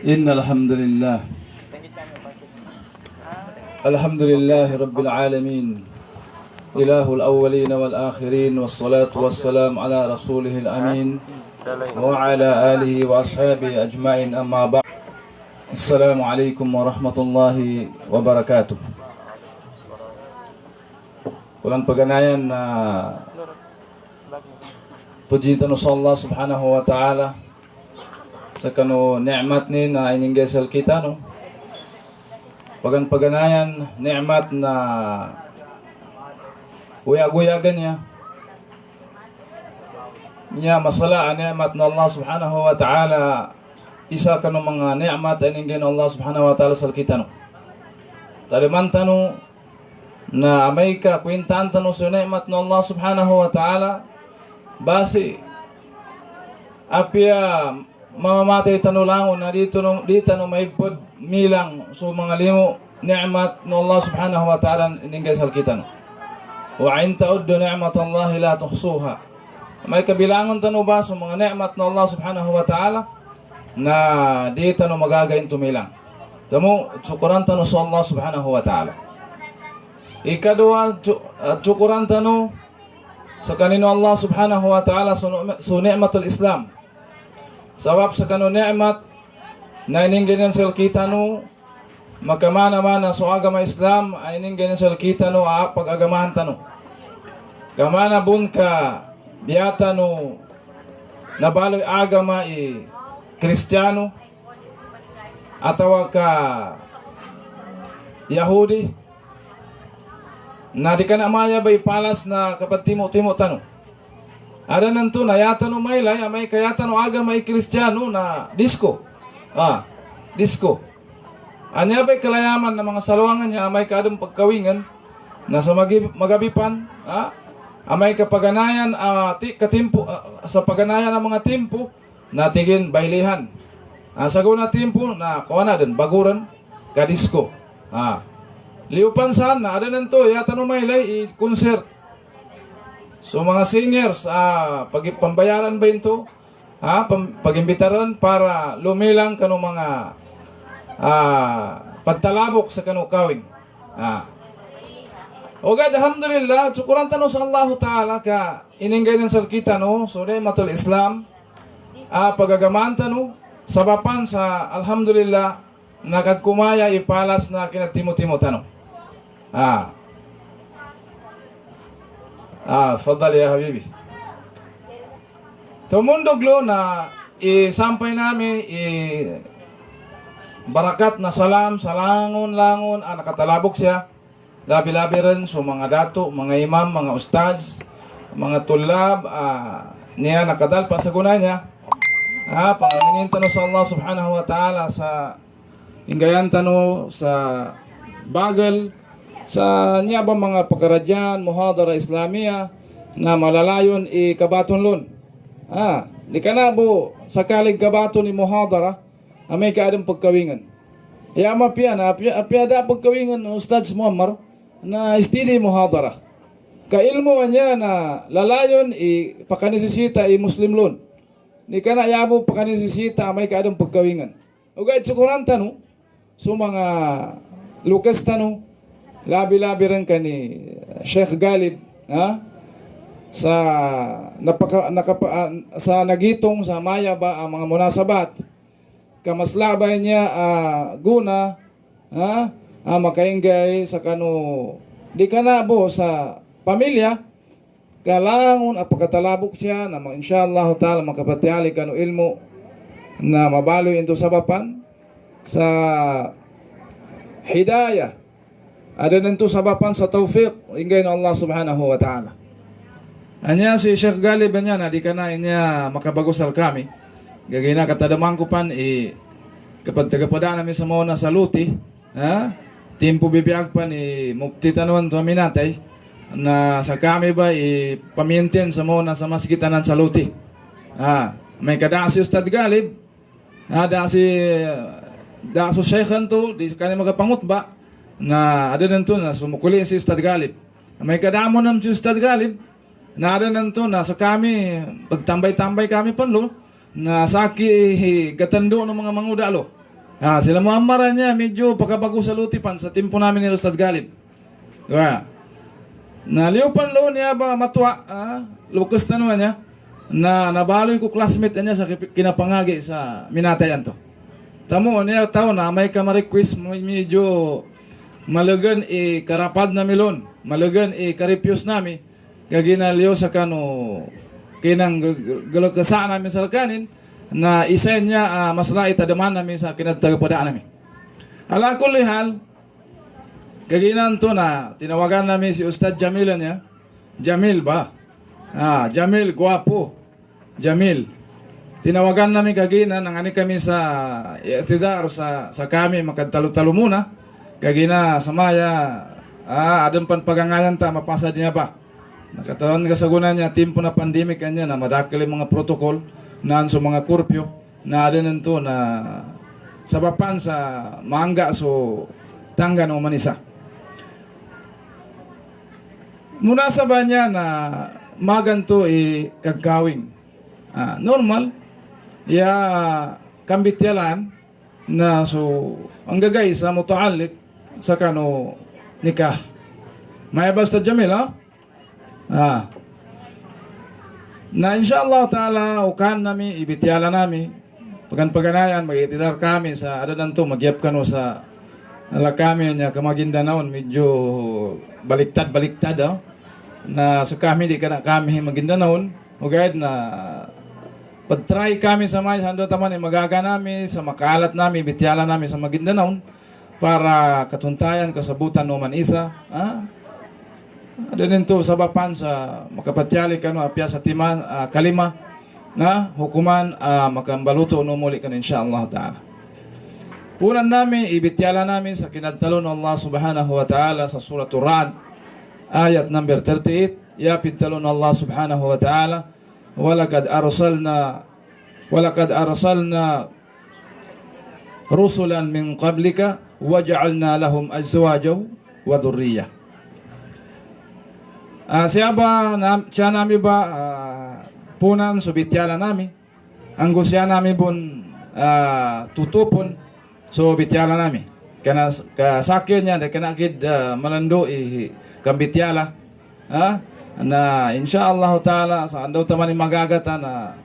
إن الحمد لله رب العالمين إله الأولين والآخرين والصلاة والسلام على رسوله الأمين وعلى آله وأصحابه أجمعين أما بعد السلام عليكم ورحمة الله وبركاته. Walang paganayan na pujitan sa Allah subhanahu wa ta'ala sa kano ni'mat ni na iningesal kita no. Paganayan ni'mat na uyaguyagan niya. Niya masala ni'mat na Allah subhanahu wa ta'ala isa kano mga ni'mat iningen Allah subhanahu wa ta'ala sa kita no. Taliman tano na amay ka kwintan tano sa ni'mat na Allah subhanahu wa ta'ala base apya mamamatay tano lang na dito no maigpod milang so mga limo ni'mat na Allah subhanahu wa ta'ala iningen sa kita no. Wa in ta'uddu ni'matallahi la tuhsuha. May kabilangon tano ba sa mga ni'mat na Allah subhanahu wa ta'ala na di tano magagain tumilang. Tamo syukuran tano sa Allah subhanahu wa ta'ala. Ikadua syukuran tano sa kanino Allah subhanahu wa ta'ala sa ni'matul Islam. Sabab sa kano ni'mat na ininganan sa kita no makamana-mana sa agama Islam ay ininganan sa kita no pag-agamahan tano. Kamana bun ka biyata no nabaloy agama Kristiyano atawa ka Yahudi na di ka na maya ba ipalas na kapag timo tano. Ada nanto na yata no maylay amay kayata no agama Kristiyano na disco. Disco. Anya ba'y kalayaman na mga saluangan niya amay kadong pagkawingan na sa magabipan amay kapaganayan katimpo sa paganayan ng mga timpo natigin bailihan. Sago na timpo na kawana din baguran kadisco. Liupan saan na ada nanto yata no maylay concert. So mga singers pambayaran ba ito? Pagimbitaran para lumilang kano mga pagtalabok sa kano kawing. Ogad alhamdulillah syukuran tano sa Allah Ta'ala ka ininggay ng salkita no so ni'matul Islam pagagamaan tano sabapan sa alhamdulillah nakagkumaya ipalas na kinagtimo-timo tano. Tafadhal ya habibi. Tumundoglo na isampay namin barakat na salam salangon-langon nakatalabok siya labi-labi rin so mga dato, mga imam, mga ustads, mga tulab niya nakadalpa sa guna niya panganginin tano sa Allah subhanahu wa ta'ala sa inggayan tano sa bagal sa niya ba mga pagkaradyan muhadara Islamia na malalayon kabaton lon di ka na po sakalig kabaton ni muhadara may kaadang pagkawingan yama piya na apya da pagkawingan Ustads Muammar na istili muhadara ka ilmo niya na lalayon pakanisisita muslim lon di ka na yabo pakanisisita may kaadang pagkawingan ugay syukuran tano so mga lukas tano labi-labi rin ka ni Sheikh Galib sa nagitong sa maya ba ang mga munasabat kamaslabay niya guna makainggay sa kano di ka na bo sa pamilya kalangon pagkatalabok siya na inshallah ta'ala makapatiyali kano ilmo na mabaloy ito sa bapan sa hidayah ada nito sabapan sa tawfiq ingay na Allah subhanahu wa ta'ala. Anya si Sheikh Galib niya na di ka na niya makabagosal kami. Gagay na katadamang ko pan kapag tagapada namin sa mga nasaluti timpo bibiyag pan mukti tanuan to minatay na sa kami ba pamintin sa mga nasa maskitanan saluti. May kada si Ustad Galib da so Sheikhan to di kanya magapangut ba na ada nanto na sumukuli si Ustad Galib. May kadamo nam si Ustad Galib na ada nanto na sa kami pagtambay-tambay kami panlo na saki gatando ng mga manguda lo. Sila muamaran niya medyo pagkabago sa lutipan sa timpo namin ni Ustad Galib. Na liupan lo niya ba matwa, lukas na naman niya, na nabaloy ko classmate niya sa kinapangagi sa minatayan to. Tamo niya tao na may ka-request medyo malagan karapad na milon, malagan karipyos nami, kaginaliyo sa kano kinang galagkasaan namin sa lakanin, na isa niya masla itadaman namin sa kinatagapadaan namin. Ala kulli hal, kaginan to na tinawagan namin si Ustad Jamil niya. Jamil ba? Jamil, guwapo. Jamil. Tinawagan namin kaginan, nangani kami sa iktidar sa kami makadtalo-talo muna. Kagina samaya, adam pan pagangayan ta, mapasa niya ba? Nakataon kasagunan niya, timpo na pandemic kanya na madakil mga protokol, naan sa mga kurpyo, na adinan to na sabapan sa mangga so tangga no manisa. Muna sa ba niya na maganto kagkawing. Normal, kambityalan na so ang gagay sa mutaallik sa kano nikah. May basta Jamil, na inshallah ta'ala ukan nami, ibityala nami, paganayan, mag-itidar kami sa adadan to, magyap kano sa kami niya kamagindanaon, medyo baliktad, na sa kami, di ka na kami magindanaon, ugad na pag-try kami sa may handa taman, magaga nami, sa makalat nami, ibityala nami sa magindanaon, para katuntayan, kasabutan no man isa, ada nito sabapan sa makapatyali kano apya sa timan kalima na hukuman makambaluto no muli kan insyaallah taala. Punan namin ibityala namin sa kinadtalon ng Allah subhanahu wa taala sa suratul Ra'd ayat number 38. Yapid talon Allah subhanahu wa taala walaqad arsalna rusulan min qablika waja'alna lahum azwajan wa dhurriyyah. Siya nami ba punan subityala nami ang siya nami bun tutupon so bityala nami kana kasakyan niya de kana kid malando kambityala na insyaallah taala sa andaw taman magagata na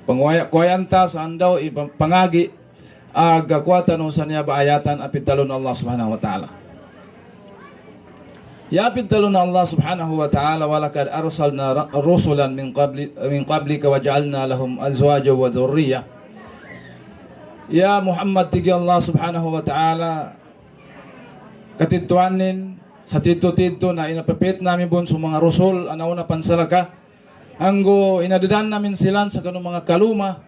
pangwayanta sa andaw pangagi agakwatan usan niya ba ayatan apid talon Allah subhanahu wa taala. Yapid talon Allah subhanahu wa ta'ala walaqad arsalna rusulan min qablika waja'alna lahum azwaja wa dhurriyyah. Ya Muhammad tigi Allah subhanahu wa ta'ala katituanin sa tito-tito na inapapit namin bun sa mga rusul anauna pansalaka anggo inadadan namin silan sa kanong mga kaluma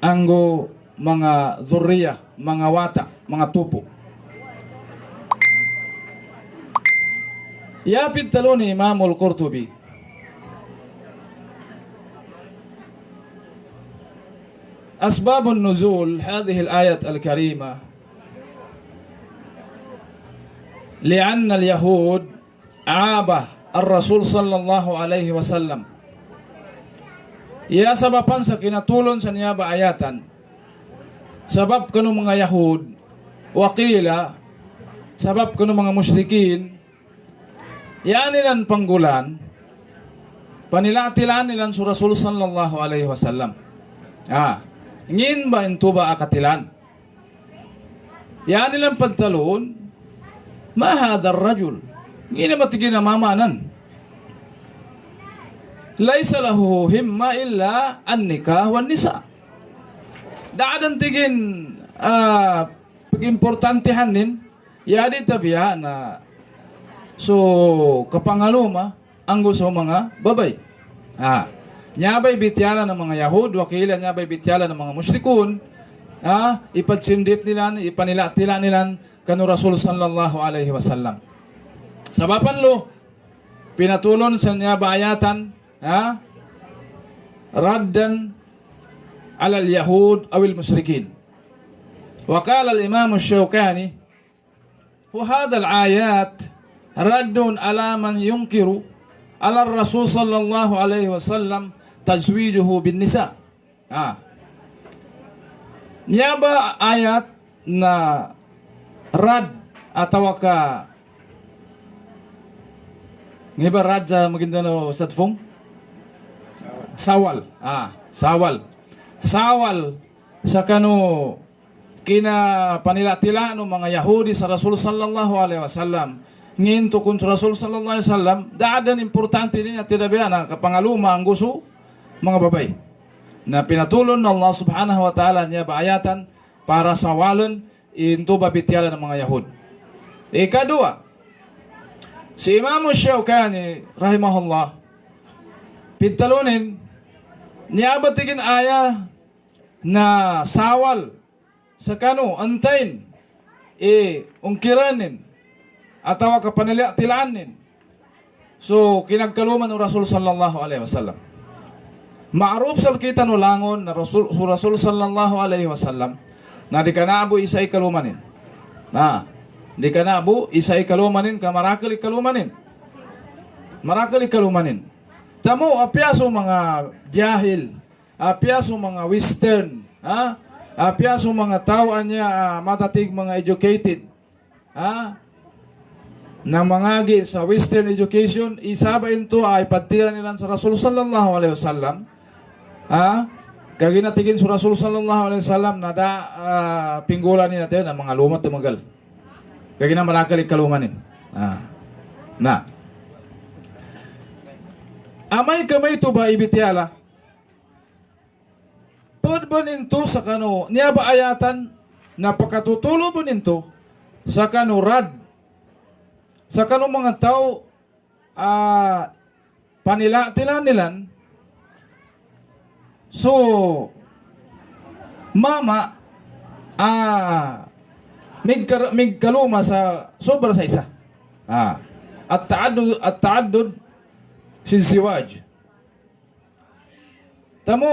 anggo mga dhurriyyah, mga wata, mga tupo. Yapid talon ni Imam al-Qurtubi أسباب النزول هذه الآية الكريمة لأن اليهود عابه الرسول صلى الله عليه وسلم. Ya sababan sa kinatulon sa niya ba ayatan sabab kanu mga Yahud wakila sabab kanu mga musyrikin yan nilan panggulan, panilatilan nilan sa Rasul sallallahu alaihi wasallam. Ngin ba ito ba akatilan? Yan nilang pagtalon, mahadar rajul. Ngin na matigin na mamanan. Laysa lahu himma illa an-nikah wan nisa. Daadan tigin pag-importantihan nin, yadi tabiya na so, kapangaluma, ang gusto mga babay. Nyabay bityala ng mga Yahud, wakila nyabay bityala ng mga musyrikun, ipagsindit nila, ipanila-tila nila kanu Rasul sallallahu alaihi wasallam. Sabapan lo, pinatulon sa nyabayatan, raddan alal Yahud awil musyrikin. Wakala al-Imam al-Shawkani, وهذا الآيات رد على من ينكر على الرسول صلى الله عليه وسلم تزويجه بالنساء. Niya ba ayat na rad atau ka ngiba rad sa Maguindanao Ustad Fong? Sawal. Sawal. Sawal sa kanu kina panila-tila no mga Yahudi sa Rasul sallallahu alaihi wasallam. Nginto kun Rasul sallallahu alaihi wasallam daadan importante niya tidabiya na kapangaluma ang gusto mga babay. Na pinatulon ng Allah subhanahu wa ta'ala niya baayatan para sawalan into babityalan ng mga Yahud. Ikadua, si Imam Shawkani rahimahullah pintalunin niya batigin aya na sawal sa kanu antayin ungkiranin atawa kapanilatilanin. So kinagkaluman ng Rasul sallallahu alaihi wasallam. Ma'ruf sa kita no langon na Rasul sallallahu alaihi wasallam na di kanabo isa ikalumanin. Di kanabo isa ikalumanin ka marakal ikalumanin. Marakal ikalumanin. Tamo apyaso mga jahil, apyaso mga western, apyaso mga tao niya matatig mga educated. Na mangagi sa western education isaba ito ay pagtira nila sa Rasul sallallahu alaihi wasallam. Kaginatigin sa Rasul sallallahu alaihi wasallam na pinggulan ni natin ang mga lumat tumagal. Kagina malakalik kalumanin. Amay kamay ito ba ibitiala? Pod ba ninto sa kano, niya ba ayatan na pakatutulo ba ninto sa kano rad? Sa kano mga tao panila-tila nilan. So mama mig kaluma sa sobra sa isa. At ta'addud siwaj. Tamo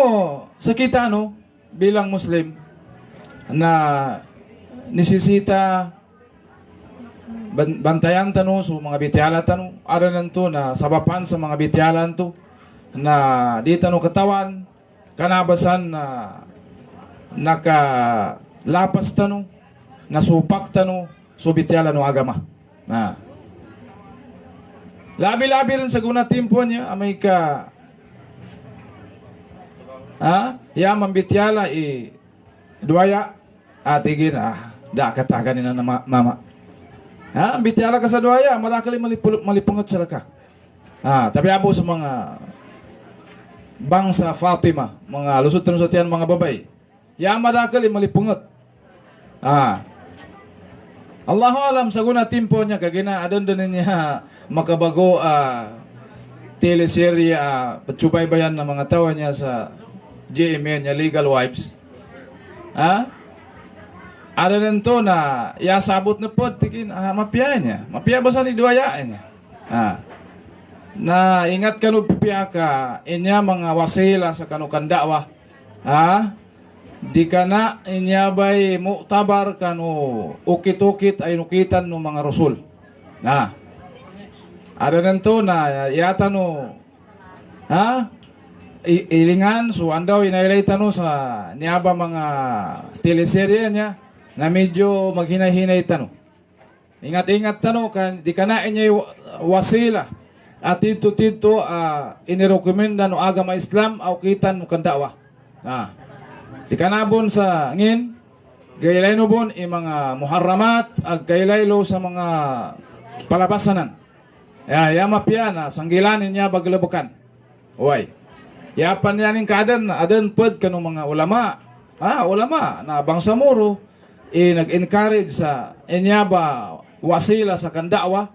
sa kita no bilang Muslim na nisisita bantayan tano so mga bityalan tano aranan to na sabapan sa mga bityalan to na di tano katawan kanabasan na nakalapas tano nasupak tano so bityalan no agama labi-labi rin sa guna timpo niya amay ka yaman bityala duaya atigin da katagan nila na mama bityala ka sa duaya, malakali malipungot sila ka. Tapi abo sa mga bangsa Fatima, mga lusot-lusot mga babay. Malakali malipungot. Allahu alam sa guna timpo niya, kagina adon niya makabago teleserye, patsubaybayan ng mga tawa niya sa GMA niya, Legal Wives. Ada nento na sabot na pod tikin mapiya niya. Mapiya ba sa ni duaya niya? Na ingat kanu pipiya ka inya mga wasila sa kanu kandawa. Di kana inya bay mu'tabar kanu ukit-ukit ay nukitan no mga rasul. Ada nento na yata no ilingan so andaw inailaytan no sa niaba mga teleserye niya na medyo maghinay-hinay tano. Ingat-ingat tano kan di kana inya wasila at tito inirekomenda no agama Islam au kitan no kandawa. Di kana bon sa ngin gaylay no bon mga muharramat ag gaylaylo sa mga palabasanan. Mapiya na sanggilanin niya baglabukan. Uy. Yapan niya ning kadan adan pod kanong mga ulama. Ulama na bangsa muro nag-encourage sa inyaba wasila sa kandawa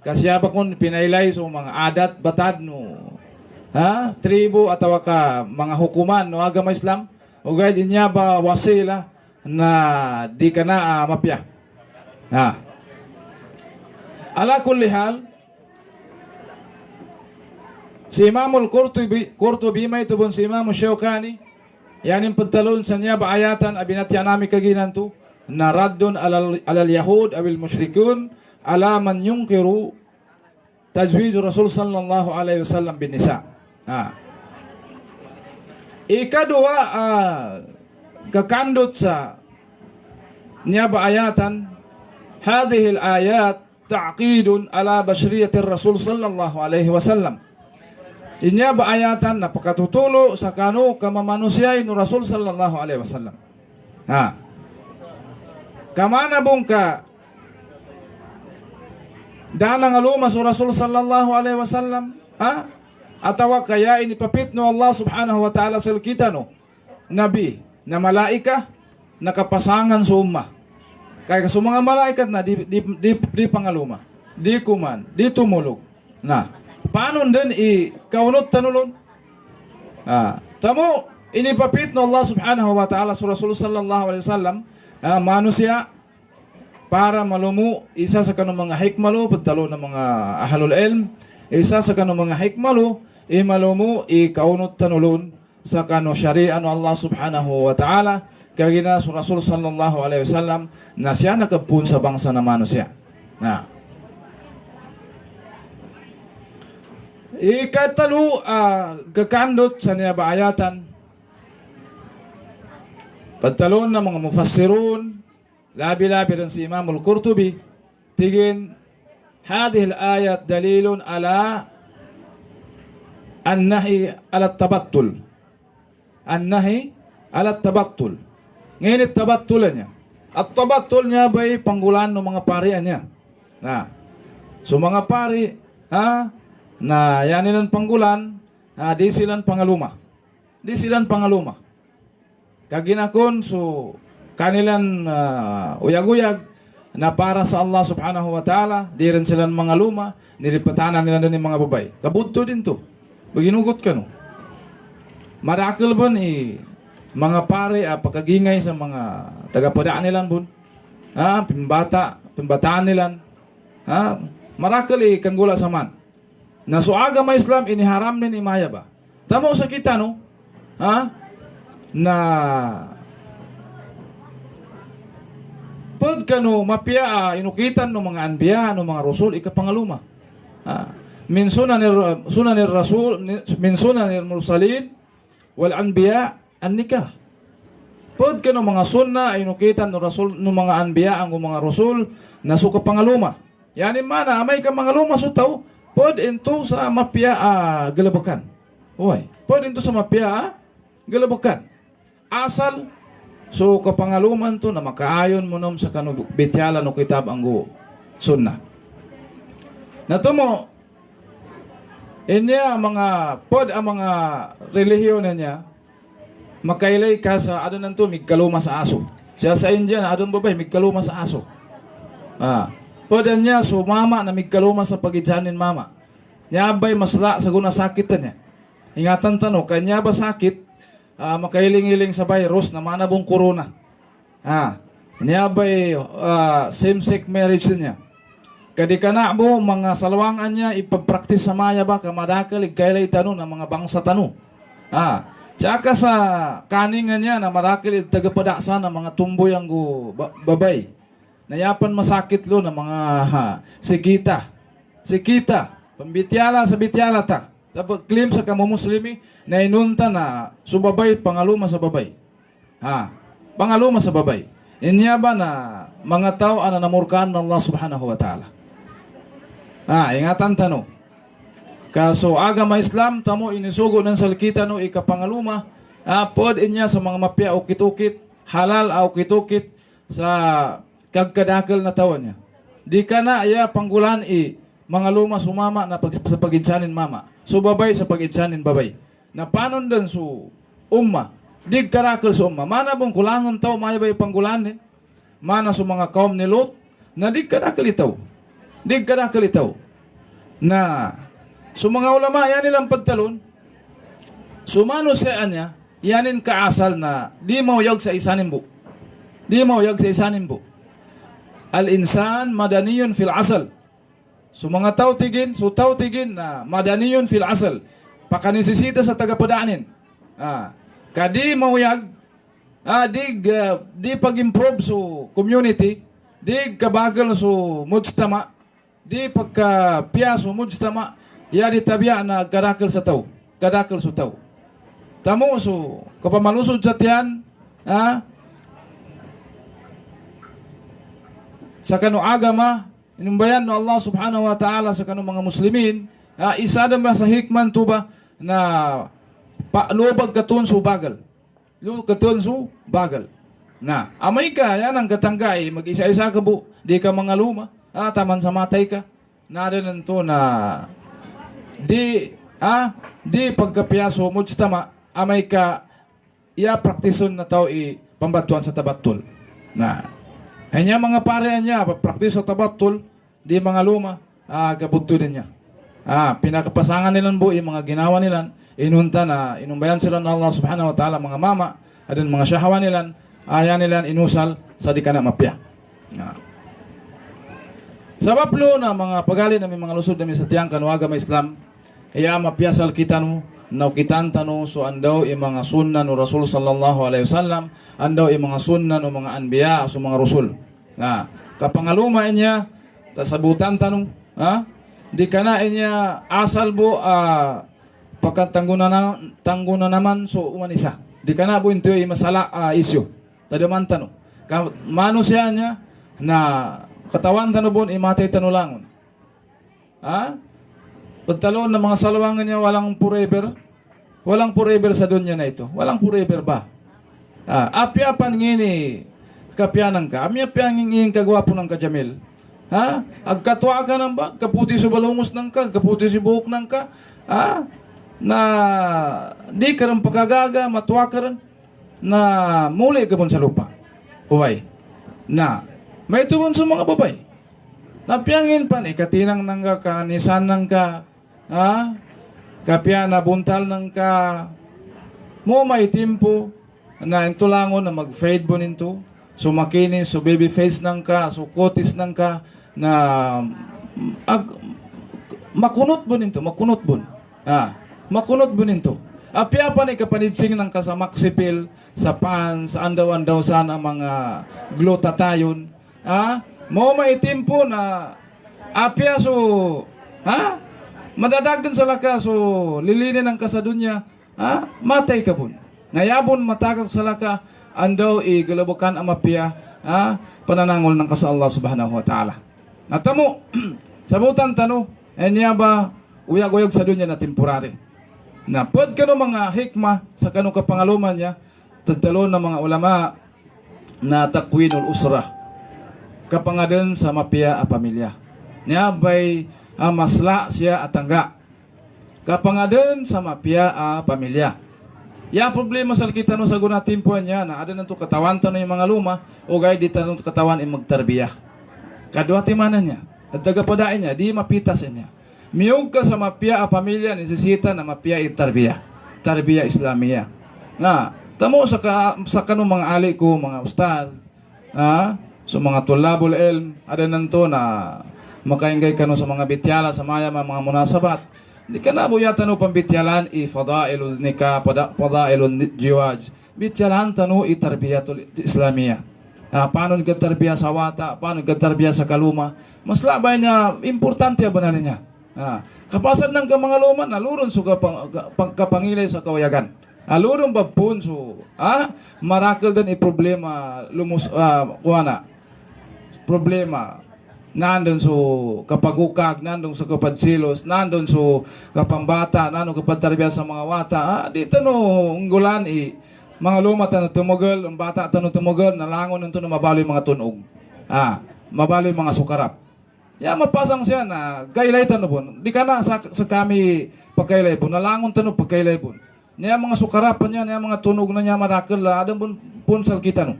kasi yaba kung pinailay sa mga adat batad no tribo atawa ka mga hukuman no agama Islam ugay inyaba wasila na di ka na mapya ala kulli hal si Imamul Qurtubi may tubon si Imam Shawkani yanin pantalon sa niya ba ayatan abinatya nami kaginan to na raddun alal yahud awil musyrikun ala man yunkiru tajwid Rasul sallallahu alaihi wasallam bin nisa. Ikadua kakandot sa niya ba ayatan, hadhihi al-ayat ta'qidun ala bashriyati Rasul sallallahu alaihi wasallam. Inya ba ayatan napakatutulo sa kanu kamamanusyay no Rasul sallallahu alaihi wasallam. Ha. Kamana bong ka dana nga luma sa Rasul sallallahu alaihi wasallam, ha? Atawa kaya inipapit no Allah subhanahu wa ta'ala sa kita no nabi na malaika nakapasangan sa umma. Kaya sa mga malaikat na di pangaluma, di kuman, di tumulog. Na, paano din kaunot tanulon? Tamo, inipapit no Allah subhanahu wa ta'ala sa Rasul sallallahu alaihi wasallam, manusia, para malumu, isa sa kanong mga hikmalo, pagtalo ng mga ahlul ilm, isa sa kanong mga hikmalo, malumu, kaunot tanulon, sa kano syari'a no Allah subhanahu wa ta'ala, kaya gina sa Rasul sallallahu alaihi wasallam na siya nakapun sa bangsa na manusia. Na. Ikatalo, gakandot sa niya baayatan, pagtalon ng mga mufassirun, labi-labi rin si Imam al-Qurtubi, tigin, hadihil ayat dalilun ala an-nahi ala tabattul. An-nahi ala tabattul. Ngayon tabattul niya. At tabattul niya ba'y panggulan ng mga parian niya. Na. So mga pari, na yan nilang panggulan, di silang pangaluma. Di silang pangaluma. Kaginakon, so kanilang uyag-uyag na para sa Allah subhanahu wa ta'ala, di rin silang mga luma, nilipatanan nila din yung mga babay. Kabudto din to. Baginugot ka no. Marakil ba ni mga pare pagkagingay sa mga tagapadaan nila bun. Pimbataan nila. Marakil kanggula sa man. Na so agama Islam iniharam din imaya ba. Tamo sa kita no. Na pag kano mapia inukitan no mga anbiya no mga rasul ikapangaluma. Min sunan ni rasul min sunan ni mursalin wal anbiya an-nikah. Pod kano mga sunna inukitan no rasul no mga anbiya ang mga rasul na suka pangaluma. Yani mana amay ka mangaluma so tao pod into sa mapia galabakan. Oy, pod into sa mapia galabakan. Asal so kapangaluman to na makaayon mo nom sa kanu bityala no kitab ang sunna. Natumo inya mga pod ang mga relihiyon niya makailay ka sa adon nanto migkaluma sa aso. Siya sa India na adon babay migkaluma sa aso. Pod niya so mama na migkaluma sa pagidyanin mama. Nya bay masla sa guna sakit niya. Ingatan tano kanya ba sakit makailing-iling sa virus na manabong corona. Niya ba'y same-sex marriage niya. Kadi ka na mo, mga salawangan niya, ipagpraktis sa maya ba, kamadakal, ikailay tanong ng mga bangsa tanong. Tsaka sa kaningan niya, na marakil, tagapadaksa ng mga tumboy ang babay. Nayapan masakit lo ng mga sikita. Sikita, pambityala sa bityala ta. Tapos claim sa kamumuslimi, na inunta na subabay, pangaluma sa babay. Pangaluma sa babay. Inya ba na mga tao na namurkaan ng Allah subhanahu wa ta'ala. Ingatan tanong. Kaso agama Islam, tamo inisugo ng salkita no ikapangaluma, pod inya sa mga mapya ukit-ukit, halal ukit-ukit sa kagkadakal na tawa niya. Di ka na panggulan mga luma sumama na sa pagitsanin mama. So babay sa pagitsanin babay. Na panon din so umma. Dig karakal sa umma. Mana bang kulangan tao maya ba panggulan din? Mana sa mga kaum ni Lot na dig karakal itaw. Dig karakal itaw. Na so mga ulama yan nilang pagtalon. Sumano siya niya yanin kaasal na di mauyag sa isanin bu. Di mauyag sa isanin bu. Al-insan madaniyun fil asal. So mga tao tigin na madaniyun fil asal. Pakanisisita sa tagapadaanin. Kadi mauyag, di pag-improve so community, di kabagal so mujtama, di pagka-piya so mujtama, yadi tabiya na kadakal sa tao. Kadakal sa tao. Tamo so, kapamalusod sa tiyan, sa kanu agama inumbayan no Allah subhanahu wa ta'ala sa kanu mga muslimin, isa na ba sa hikman to ba na lubag katun su bagal. Lubag katun su bagal. Na, amay ka, yan ang katanggay, mag-isa-isa ka bu, di ka mga luma, taman sa matay ka. Narin to na, di pagkapiyaso, mujtama, amay ka, praktison na tao pambatuan sa tabatul. Na, hanya mga parehan niya, praktis sa tabatul, di mga luma, kabunto din niya. Pinakapasangan nilang bu, mga ginawa nilang, inunta na, inumbayan sila ng Allah subhanahu wa ta'ala, mga mama, adun mga syahawan nilang, ayan nilang inusal sa di ka na mapya. Sabab lo na mga pagali na may mga lusod na may satiyang kanuaga may Islam, iya mapyasal kita no, na kitan tano so andaw mga sunnan o Rasul sallallahu alaihi wasallam, andaw mga sunnan o mga anbiya so mga Rasul. Kapangaluma niya, tasabutan tanong, di ka na niya asal bo, pagkatanggunan naman so umanisa. Di ka na po ito masala isyo. Tadaman tanong. Mano siya niya na katawan tanong po imatay tanulangon. Pagtalon ng mga salawangan niya walang forever. Walang forever sa dunya na ito. Walang forever ba? Apyapan ngini kapyanan ka. Apyapan ngini kagwapo ng kajamil. Agkatwa ka nang ba? Kaputi sa balungos ng ka. Kaputi sa buhok ng ka. Na di ka rin pagkagaga, matuwa ka rin, na muli ka pun sa lupa. Uway. Na, may tubon sa mga babay. Napiyangin pa ni, katinang nang ka, kanisan nang ka, kapya na buntal nang ka, mo may timpo, na intulangon na mag-fade bo ninto, so makinis, so baby face nang ka, so kutis nang ka, na makunot bo ninto, makunot bo. Makunot bo ninto. Apya pa ni kapanitsing ng kasamak sipil sa pan, sa andaw-andaw sana mga glutatayon. Mo maitimpo na apya so, madadagdan sa laka so lilinin ang kasadunya, matay ka pun. Ngayabon matakak sa laka, andaw galabukan ang mapya, pananangol ng kasa Allah subhanahu wa ta'ala. Natamo, sabutan tano, niya ba uyag-uyag sa dunya na temporary. Na pod kano mga hikmah sa kano kapangaluman niya, tagtalon ng mga ulama na takwinul usra. Kapangaden sa mapya a pamilya. Niya bay masla siya atangga. Kapangaden sa mapya a pamilya. Ya problema sa kita no sa guna timpo niya na ada nanto katawan tano yung mga luma o gay di tanong katawan magtarbiyah. Kadua timanan niya. At tagapadain niya di mapitas niya. Miyog ka sa mapya a pamilya, nesesita na mapya tarbiya. Tarbiya Islamiyah. Tamo sa kanong mga ali ko, mga ustad, so mga tulabul ilm, ada nanto na makaingay kano sa mga bityala, sa maya mga munasabat. Di ka na buya tano pambityalan, fadailul nikah, fadailul jiwaj. Bityalan tano tarbiyatul Islamiyah. Paano nagtarbiya sa wata, paano nagtarbiya sa kaluma. Mas labay niya, importante ba na niya. Kapasan ng mga luman, naluron so kapangilay sa kawayagan. Aluron ba pun so, marakal din problema, problema, nandun so kapagukag, nandun so kapadsilos, nandun so kapambata, nandun kapadtarbiya sa mga wata, dito no, unggulan mga luma tanong tumugal, ang bata tanong tumugal, nalangon nito na mabaloy mga tunog. Mabaloy mga sukarap. Mapasang siya na kailay tanong po. Di ka na sa kami pagkailay po. Nalangon tanong pagkailay po. Niya mga sukarapan niya, niya mga tunog na niya madakil. Adang pun sal kita no.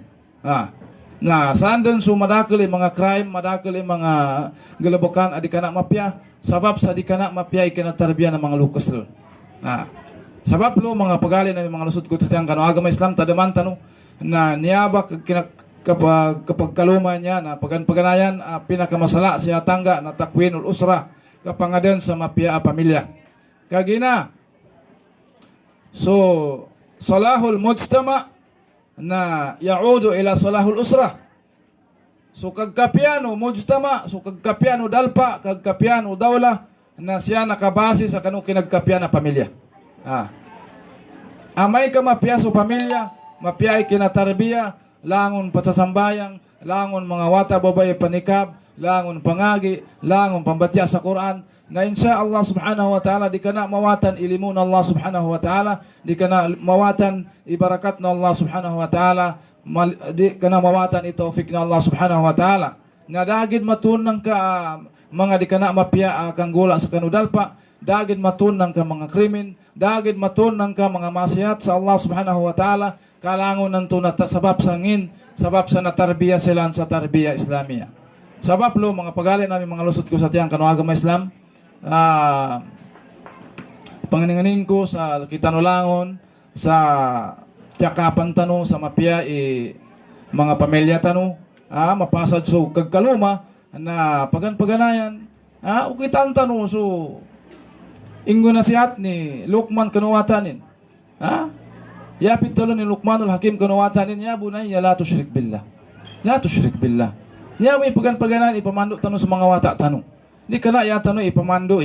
Na saan din so madakil mga crime, madakil mga galabukan, di ka na mapya. Sabab sa di ka na mapya, ikinatarbiya ng mga lukas doon. Sabab lo mga pagali na mga lusod ko tayong kanuagama Islam, tadaman tanong na niyaba kapag kaluma niya na paganayan pinakamasala siya tangga na takwinul usra kapangaden sa mapya a pamilya. Kagina so salahul mujtama na yaudu ila salahul usra. So kagkapiano mujtama, so kagkapiano dalpa, kagkapiano dawla na siya nakabase sa kanong kinagkapyan na pamilya. Amay ka mapya sa pamilya, mapiyay kinatarbiya, langon patasambayang, langon mga wata babay panikab, langon pangagi, langon pambatya sa Quran, na insya Allah subhanahu wa ta'ala di kana mawatan ilimun Allah subhanahu wa ta'ala, di kana mawatan ibarakat na Allah subhanahu wa ta'ala, di kana mawatan itaufik na Allah subhanahu wa ta'ala. Nadagid matunang ka mga di kana mapya kang gula sa kanudalpa, dagid matunang ka mga krimen, dagid matunang ka mga masiyat sa Allah subhanahu wa ta'ala, kalangon nanto na sabab sangin, sabab sa natarbiya sila sa tarbiya Islamia. Sabab lo, mga pagali namin mga lusot ko sa tiyang kanuagama Islam, panganinganin ko sa kitanulangon, sa tiyakapan tano, sa mapya, mga pamilya tano, mapasad so kagkaluma, na pagan-paganayan, ukitan tano, so, inggo na siyat ni Luqman kanuwatanin, yapit talo ni Luqmanul Hakim kanuwatanin, yabu na iya, la tushrik billah, la tushrik billah. Niya may pagan-paganan ipamando tanong sa mga wata tanong. Di ka na yata ipamando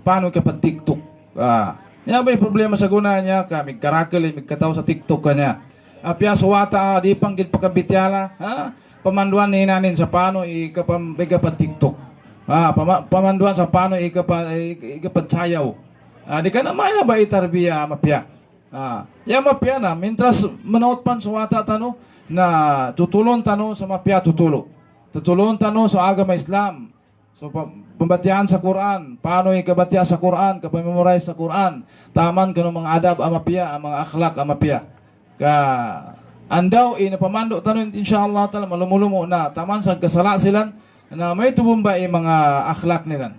paano ka pag TikTok. Niya may problema sa guna niya ka mig karakal kataw sa TikTok ka niya. Apya sa wata di panggil pagkabityala, pamanduan ni nanin sa paano ikapag TikTok. Pamanduan sa paano ikapag sayaw. Di ka na maya ba itarbiya mapya. Ya mapya na mintras manaot pan sa wata tanong na tutulong tanong sa mapya tutulo. Tutulong tanong sa agama Islam. So, pambatian sa Quran. Paano ikabatya sa Quran? Kapamemorize sa Quran. Taman ka ng mga adab amapya, ang mga akhlak amapya. Andaw, napamando tanong, insyaAllah ta'ala, malumulumo na. Taman sa kasala sila na may tubumba mga akhlak nila.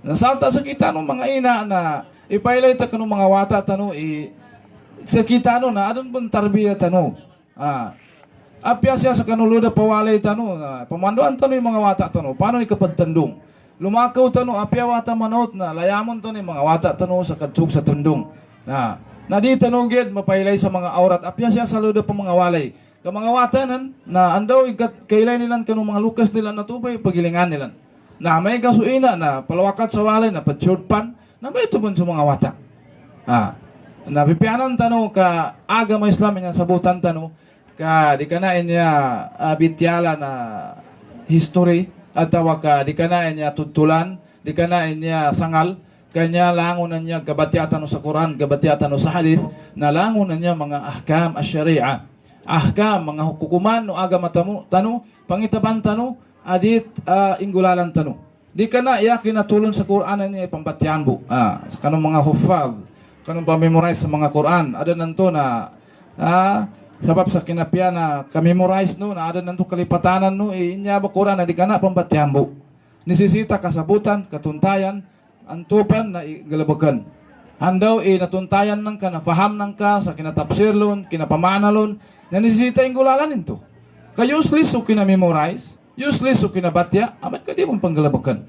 Nasalta sa kita ng mga ina na ipailay ta ka ng mga wata tanong, sa kita na adon pong tarbiya tanong. Apya siya sa kanuluda pawalay tano, pamanduan tano yung mga wata tano, paano ikapadtandong? Lumakaw tano, apya wata manot na, layamon tano yung mga wata tano sa katsug sa tundong. Na di tanugid, mapailay sa mga aurat, apya siya sa luda pa mga walay. Ka mga wata nan, na andaw kailay nilan kanong mga lukas nila na tubay, pagilingan nilan. Na may kasuina na palawakat sa walay, na patsyurpan, na may tubon sa mga wata. Napipianan tano ka agama Islam yung sabutan tano, di ka na niya bityala na history at ka di ka na niya tutulan, di ka na niya sangal, kanya langon na niya gabatyatan sa Quran, gabatyatan sa hadith, na langon na niya mga ahkam as-syari'a, ahkam mga hukuman no agama tano, pangitaban tano, adit ingulalan tano. Di ka na iya kinatulon sa Quran niya pambatyan bo, sa kanong mga huffaz, kanong pamemorize sa mga Quran, ada nanto na sabab sa kinapya na ka-memorize no, na ada nanto kalipatanan no, inya ba Quran na di ka na pambatyan bo. Nisisita kasabutan, katuntayan, antupan na galabakan. Handaw natuntayan nang ka, nafaham nang ka sa kinatapsirlon, kinapamanalon, na nisisita yung gulalan nito. Ka useless o kinamemorize, useless o kinabatya, amat ka di mong panggalabakan.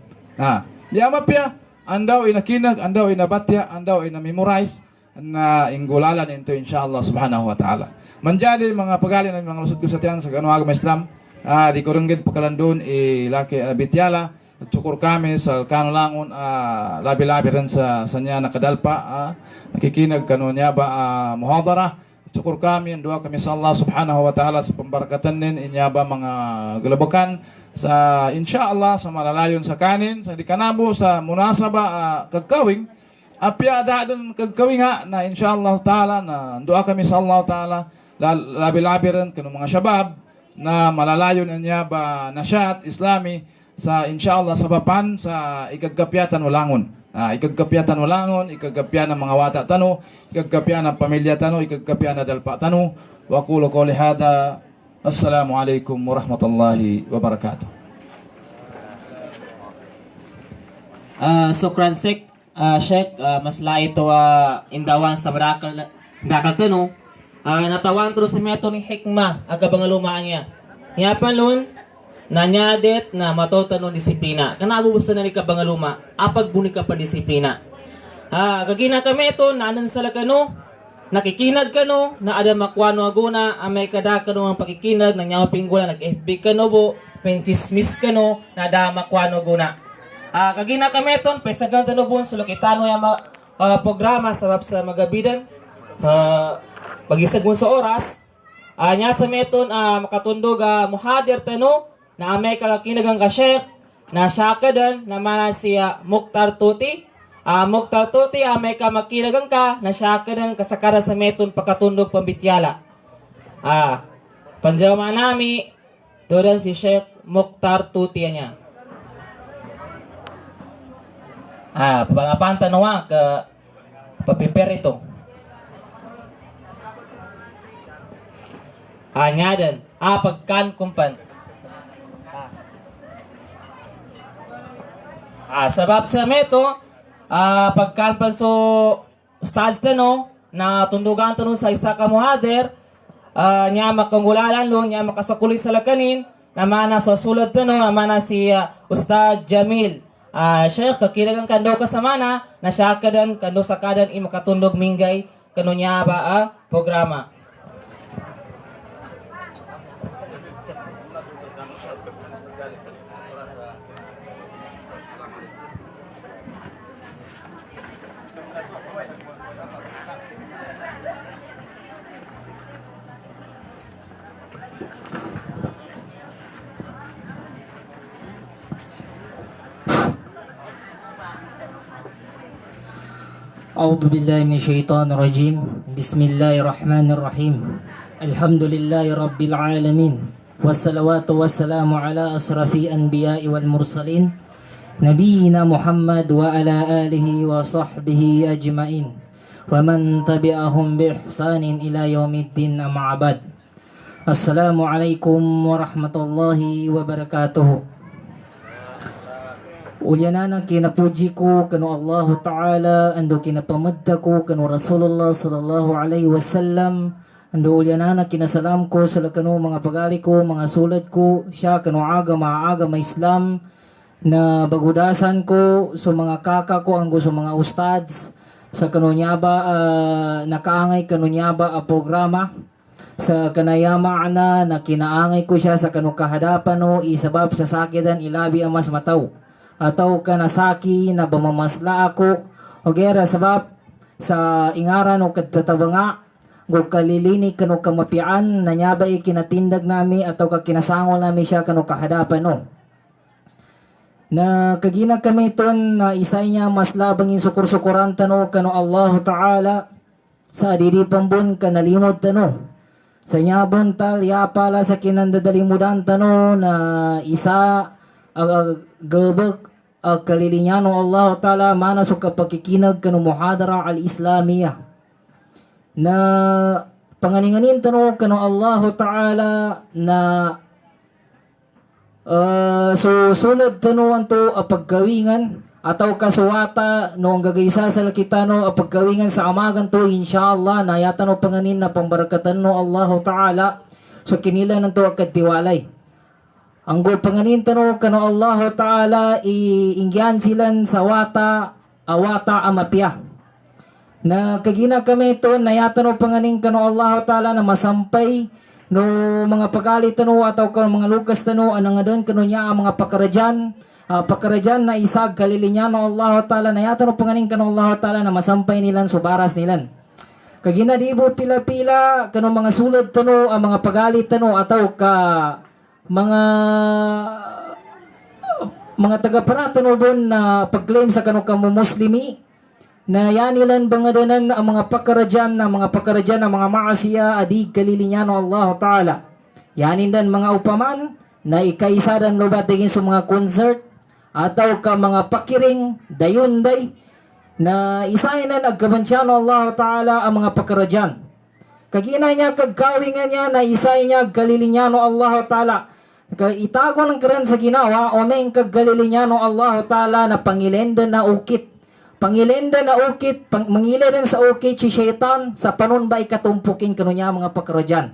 Di amapya, andaw nakinag, andaw nabatya, andaw namemorize, na inggulalan ito insyaAllah subhanahu wa ta'ala. Manjadi mga pagali ng mga lusot ko sa tiyan sa agama Islam, di ko ringgit pakalandun laki bityala, tukur kami sa kanulangon, labi-labi rin sa niya nakadalpa, nakikinag niya ba muhadara, tukur kami, dua kami sa Allah subhanahu wa ta'ala sa pambarakatan din, inya ba mga galabakan, sa insyaAllah sa malalayon sa kanin, sa dikanabo, sa munasaba kagkawing, apya doon kagkawing na insyaAllah ta'ala, na dua kami sa Allah ta'ala, labi-labi rin kanong mga syabab na malalayo na niya ba nasyat islami sa insyaAllah sa papan sa ikagkapyatan walangon. Ikagkapyatan walangon, ikagkapyan ng mga wata tano, ikagkapyan ng pamilya tano, ikagkapyan na dalpa tano. Wa qulu qawli hada. Assalamu alaikum warahmatullahi wabarakatuh. Sukran Sheikh, mas lahat ito indawan sa barakal tano. Natawan terus sa meto ni hikmah aga bangalumaan niya. Ngapan lun nanyadet na matotanon disiplina. Kana abubusta na ni ka bangaluma apag buni ka pa disiplina. Kagina kami ito nanan sa lagano nakikinag kano na ada makwano aguna amay kada kano ang pakikinag nang nyaw pinggula nag-FB kano bo pentismis kano na ada makwano aguna. Kagina kami ito pesagan tanubon sulokitano yung programa sabab sa magabidan. Pagisag mo sa oras, Nya sa meton makatundog muhadir tano na amay kinagang ka Sheikh na syakadan na mana si Mukhtar Tuti. Mukhtar Tuti amay ka makinagang ka na syakadan kasakara sa meton pakatundog pambityala. Panjama nami doon si Sheikh Mukhtar Tuti niya. Pangapan tanawa ka papiper ito. Anyadan. Pagkan kumpan. Sabab sa meto, pagkan pan so ustads tano na tundugan tano sa isa ka muhadir, nya makangulalan lo, nya makasakulit sa lakanin, naman na so sulod tano, naman na si Ustad Jamil. Sheikh, kakiragang kando kasamana, na siya kadan, kando sa kadan, makatundog minggay, kano niya ba programa. أعوذ بالله من الشيطان الرجيم بسم الله الرحمن الرحيم الحمد لله رب العالمين والصلوات والسلام على أشرف الأنبياء والمرسلين نبينا محمد وعلى آله وصحبه أجمعين ومن تبعهم بإحسان إلى يوم الدين أما بعد السلام عليكم ورحمة الله وبركاته. Ulyanan kinapuji ko kanu Allah Ta'ala, ando kinapamadda ko kanu Rasulullah Sallallahu Alaihi Wasallam, ando ulyanan kinasalam ko sa kanu mga pagali ko, mga sulat ko, siya kanu agama Islam na bagudasan ko sa mga kaka ko, ang gusto mga ustads, sa kanu niya ba nakaangay kanu niya ba programa, sa kanayama na kinaangay ko siya sa kanu kahadapan no, isabab sa sakidan ilabi ang mas mataw. Ataw ka nasaki na bamamasla ako o gera sabab sa ingaran o kadtatabanga go kalilini kano kamapian na niya ba ikinatindag nami ataw ka kinasangol nami siya kano kahadapan no. Na kagina kami ton na isay niya mas labangin sukur-sukuran tano kano Allah Ta'ala sa adidi pambun kanalimod tano. Sa niya buntal ya pala sa kinandadalimudan tano na isa gabag kalilinyano Allah Ta'ala mana so kapakikinag kanu muhadara al-islamiyah na panganinganin tano kanu Allah Ta'ala na so sulod tano anto pagkawingan ataw kasuwata no ang gagaysa sa lakitano pagkawingan sa amagan to inshallah na yata no panganin na pambarakatan no Allah Ta'ala so kinila nanto akatiwalay. Ang panganin tano kano Allah Ta'ala iingyan silan sa awata amapya. Na kagina kami ito na yatano panganin kano Allah Ta'ala na masampay no mga pagalit tano ataw kano mga lukas tano anang adon kano niya mga pakarajan na isag kalilinya no Allah Ta'ala na yatano panganin kano Allah Ta'ala na masampay nilan subaras nilan. Kagina dibo pila-pila kano mga sulod tano ang mga pagalit tano ataw ka mga taga-parata no bon na pag-claim sa kanu kamu muslimi na yanilan bangadanan ang mga pakarajan ng mga maasiya adi kalilinya no Allah Ta'ala. Yanin dan mga upaman na ikaisaran lo batigin sa mga concert ataw ka mga pakiring dayunday na isayin na nagkabansya no Allah Ta'ala ang mga pakarajan. Kagina niya kagkawingan niya na isayin niya kalilinya no Allah Ta'ala. Itago ng karan sa ginawa o may kaggalilinyano Allah Ta'ala na pangilenda na ukit. Pangilenda na ukit, mangilenda sa ukit si syaitan sa panon ba ikatumpukin kano niya mga pakarajan.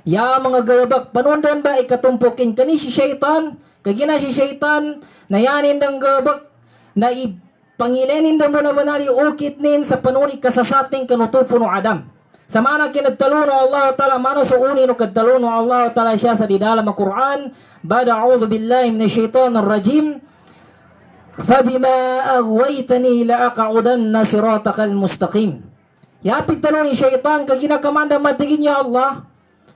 Ya mga galabak, panon ba ikatumpukin kani si syaitan, kagina si syaitan, na yanin ng galabak, na ipangilenin da mo na banali ukit nin sa panon ikasasating kanutupo no Adam. Sa mana kinagtalo no Allah Ta'ala mano so uni no kadtalo no Allah Ta'ala siya sa didalam ang Quran bada a'udhu billahi minash shaitanir rajim fabima aghwaytani la aq'udanna siratakal mustaqim. Yapit talo ni syaitan kagina kamanda matigin ya Allah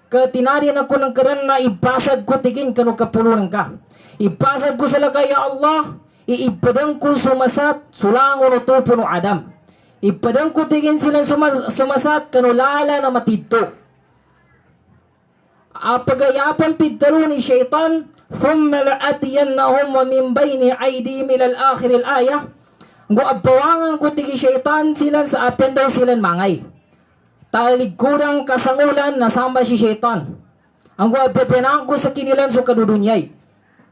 Katinarian ako ng karan na ibasad ko tigin kanu kapulunan ka. Ibasad ko sila kaya Allah, iipadang ko sumasat, sulangon o tupo no Adam. Ipadang ko tigin sila sumasat, kanu lala na matidto. Pagayapan pidtalo ni syaitan, thumma la'atiyannahum wa min bayni aydihim ila al-akhir al-ayah. Ngu abawangan ko tigi syaitan silan sa apen daw silan mangay. Taligkurang kasangulan nasamba si syaitan. Ang ababenang ko sa kinilan so kadudunyay.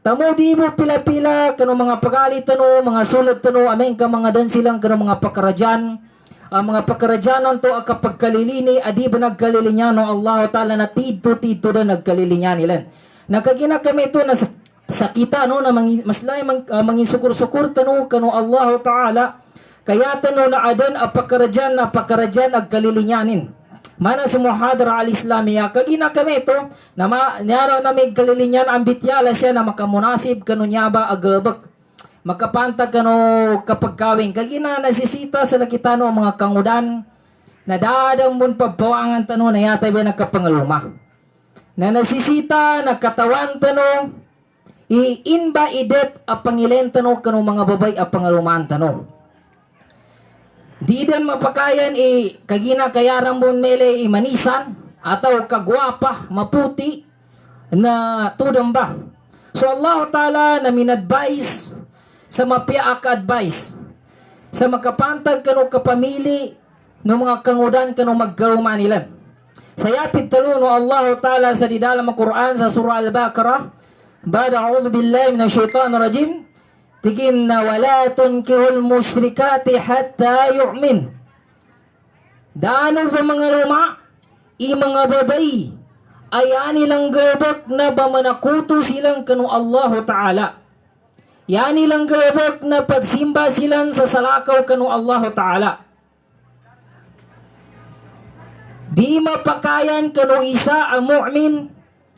Tamo di mo pila-pila kano mga pagalit tano, mga sulat tano, amen ka mga dan silang kano mga pakarajan. Ang mga pakarajanan to kapag kalilini, adi ba nagkalilinya no Allah Ta'ala na tito-tito na nagkalilinya nilan. Nakagina kami ito na sa kita no na maslay mangin sukur-sukur tano kano Allah Ta'ala kaya tano na adan apakarajan agkalilinyanin mana sa muhadara al-Islamiyya kagina kami ito na nyaro na may kalilinyan ang bityala siya na makamunasib kano niya ba aglabak makapantag kano kapag kawing kagina nasisita sa nakita no mga kangudan na dadang mun pabawangan tano na yatay ba nagkapangaluma na nasisita nagkatawan tano iinba idet a pangilen tano kano mga babay a pangaluman tano. Di dan mapakayan kagina kayarang bon mele manisan atau kagwapa maputi na tudang ba. So Allah Ta'ala na minadvice sa mapia ka-advice sa makapantag kano kapamili ng mga kangudan kano magkaluman nilan. Sayapit talo no Allah Ta'ala sa didalam Quran sa surah Al-Baqarah Bada a'udhu billahi minasyaitan rajim tigin na wala tunkihul musyrikati hatta yu'min. Daano ba mga luma mga babay ayan nilang gabak na ba manakuto silang kanu Allah Ta'ala. Yan nilang gabak na pagsimba silang sa salakaw kanu Allah Ta'ala. Di mapakayan kanu isa ang mu'min,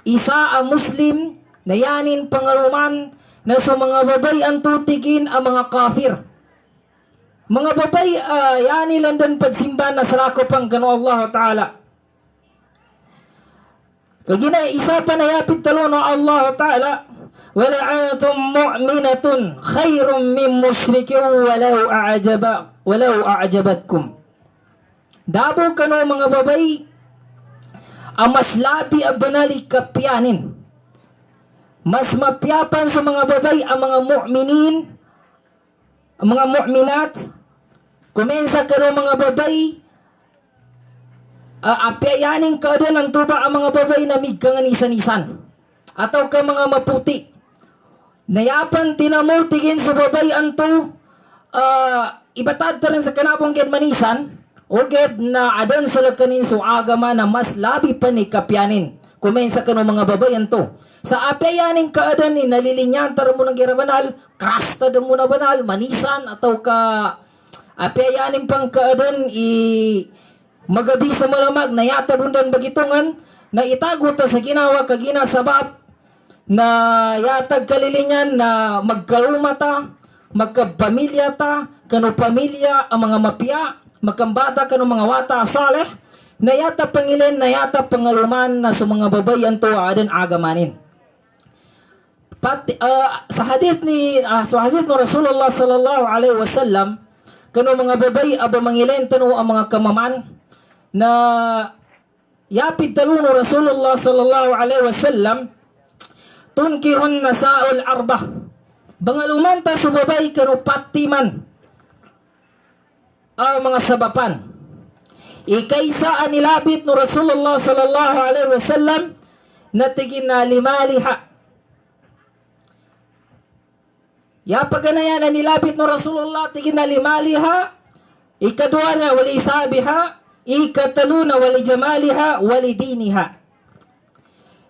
isa ang muslim, na yanin pangaluman na sa mga babay ang tutigin ang mga kafir. Mga babay yanin lang din pagsimba na salako pang kanu Allah Ta'ala. Kagina isa pa na yapit talo no Allah Ta'ala wala'atum mu'minatun khairum min musyrikin walau a'jabatkum. Dabo kanu mga babay ang mas labi ang banali kapyanin. Mas mapyapan sa mga babay ang mga mu'minin, ang mga mu'minat. Kumensa karo mga babay, apyayanin ka doon ang tuba ang mga babay na migkanganisan-isan. Ataw ka mga maputi. Nayapan tinamutigin sa babay anto, ibatad ta rin sa kanapong manisan, o ged na adan sa lakanin so agama na mas labi pa ni kapyanin. Kumensa kano mga babayan to. Sa apayaning kaadan ni nalilinyan tara mo ng girabanal, krasta da mo na banal, manisan ataw ka apayaning pang kaadan magabi sa malamag na yata bundan bagitungan na itago ta sa ginawa kagina sabab na yatag kalilinyan na magkarumata, magkapamilya ta, kano pamilya ang mga mapya, magkambata kano mga wata saleh, na yata pangilin, na yata pangaluman na sa mga babay ang tuwa adan agamanin. Sa hadith ni Rasulullah sallallahu alaihi wasallam kano mga babay aba mangilin tano ang mga kamaman na yapid talo no Rasulullah sallallahu alaihi wasallam tunkihun nasaul arba bangaluman ta sa babay kano patiman ang mga sabapan. Ikaysa nilabit no Rasulullah sallallahu alaihi wasallam na tigin na limaliha. Ya paganayan na nilabit no Rasulullah tigin na limaliha, ikadua na wali sabiha, ikatalo na wali jamaliha, wali diniha.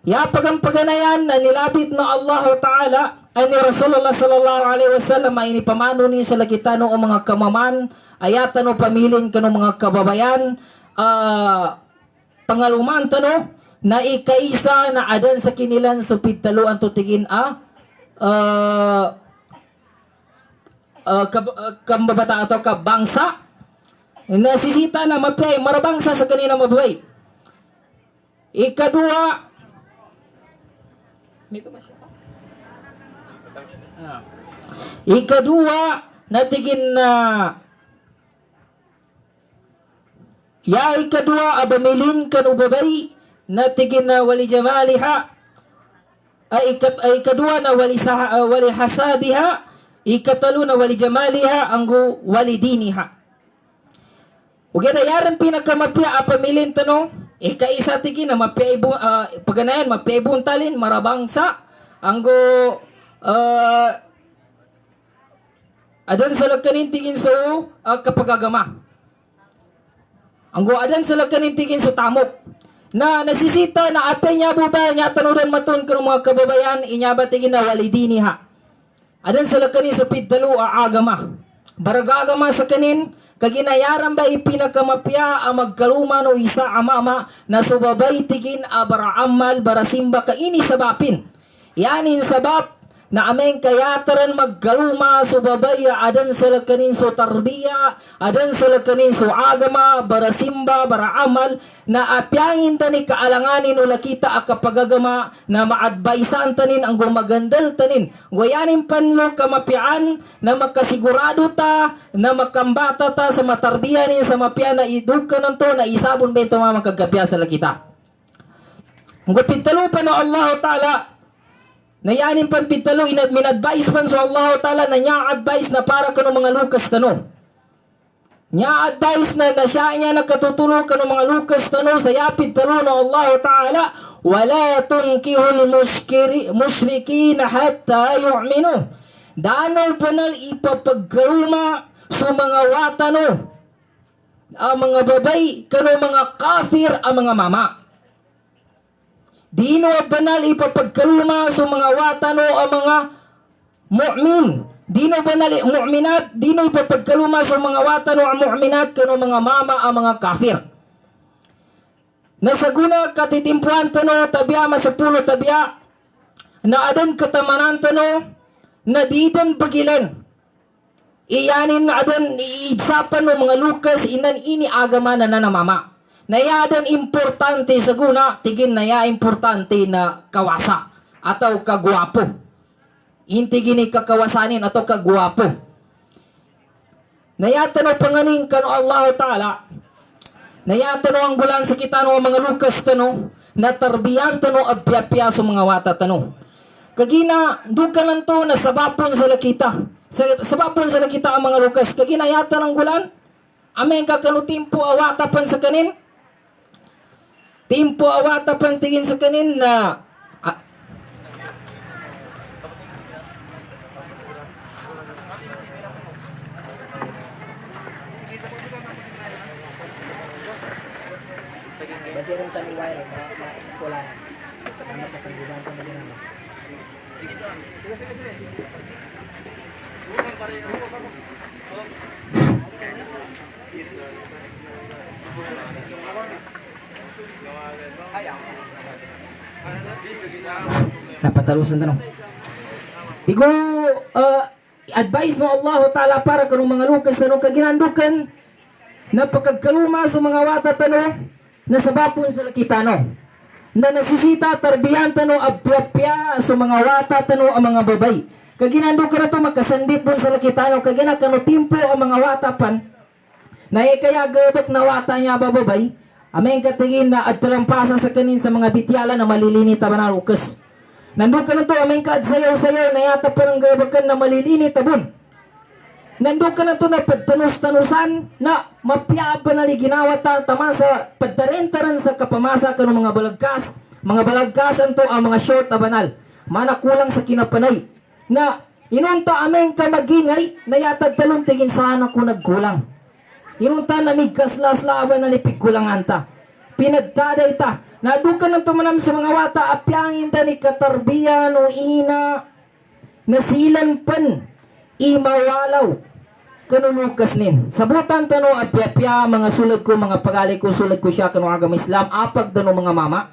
Ya paganayan na nilabit no Allah Ta'ala ay ni Rasulullah sallallahu alaihi wasallam ay inipamano ni sa lakitano ang mga kamaman, ayatan no pamilin kano mga kababayan, pangaluman tano na ikaisa na adan sa kinilan so pitalo ang tutigin kambabata atau kabangsa nasisita na mapay marabangsa sa kanina mabay Ikadua, ikadua, natigin na ikadua abamilin kan ubabay natigin na wali jamaliha ay ikadua na wali hasabiha, ikatalo na wali jamaliha anggo wali diniha. Ugana yaran pinakamapya apamilin tano ikaisa tigin na mapya ibu paganayan mapya ibuntalin marabangsa anggo adan sa lagkanin tigin so kapagagama. Anggo adan sa lagkanin tigin so tamok. Na nasisita na apay niya buba niya tanudan maton kung mga kababayan inyaba tigin na walidiniha. Adan sa lagkanin so pidalo agama. Baragagama sa kanin kaginayaran ba ipinakamapya ang magkaluma no isa amama na subabay tigin abaraamal barasimba kaini sabapin. Yanin sabap na ameng kayataran magkaluma subabay adan sa lakanin so tarbiya, adan sa lakanin so agama, barasimba, baraamal, na apyangin tani kaalanganin o lakita akapagagama na maadbaisan tanin ang gumagandal tanin. Wayanin panlo kamapyaan na makasigurado ta, na makambata ta sa matarbiyanin sa mapya na idugka ng to na isabon ba ito mga magkagapya sa lakita. Ang gupitalo pa no Allah Ta'ala na yanin pampitalo minadvice pan so Allah Ta'ala na niya advice na para kano mga lukas tano. Niya advice na siya niya nakatutulog kano mga lukas tano sa yapit talo na Allah Ta'ala wala tunkihul mushrikin hatta yu'minu. Danol panal ipapagkaluma sa mga watano ang mga babay kano mga kafir ang mga mama. Dino banal ipapagkaluma sa mga watano ang mga mu'min. Dino banal mu'minat, dino ipapagkaluma sa mga watano ang mu'minat kano mga mama ang mga kafir. Nasaguna katitimpuan tano tabya masapulo tabya na adan katamanan tano na didan bagilan. Iyanin na adan iidsapan no mga lukas inan ini agama na nanamama. Nayadan importante sa guna, tigin naya importante na kawasa atau kagwapo. Intigin ni kakawasanin atau kagwapo. Nayatan o panganing kano Allah Ta'ala. Nayatan o ang gulan sa kita no mga lukas tano, na tarbiyan tano abya-pya sa mga wata tano. Kagina, duka lang to na sabapon sa lakita. Sabapon sa lakita ang mga lukas. Kagina yatan ang gulan. Amen kakanutimpo awatapan sa kanin. Timpo awata pantingin sa kanin na Basirin sa wire pula. Ano pa pagbubuhan ko na din. napatalusan tanong. Tigo advice mo Allah Ta'ala para kanong mga lukas tanong kaginandukan na pagkagkaluma sa mga wata tanong na sabapon sa lakita no. Na nasisita tarbiyan tanong abya-pya sa mga wata tanong ang mga babay. Kaginandukan na to makasandit pon sa lakita no kaginakano timpo ang mga wata pan na kaya gabak na wata niya bababay. Ameng katingin na at talampasa sa kanin sa mga bityala na malilinit na lukas. Nandun ka na to, ameng ka at sayaw-sayaw na yata pa ng gabakan na malilinit abon. Nandun ka na to na pagtanus-tanusan na mapya pa na ginawa tama sa pagtarentaran sa kapamasa ka ng mga balagkasan to ang mga short abanal. Manakulang sa kinapanay. Na inunta ameng ka magingay na yata taluntigin sana ko nagkulang. Inunta na migkaslas laban na lipig kulangan ta. Pinagdaday ta. Naduka ng tumanam sa mga wata apyangin ta ni katarbiyan o ina. Nasilan pan. Imawalaw. Kanulukas nin. Sabutan tano apya-pya mga sulag ko, mga pagali ko, sulag ko siya kano agam Islam. Apag tano mga mama.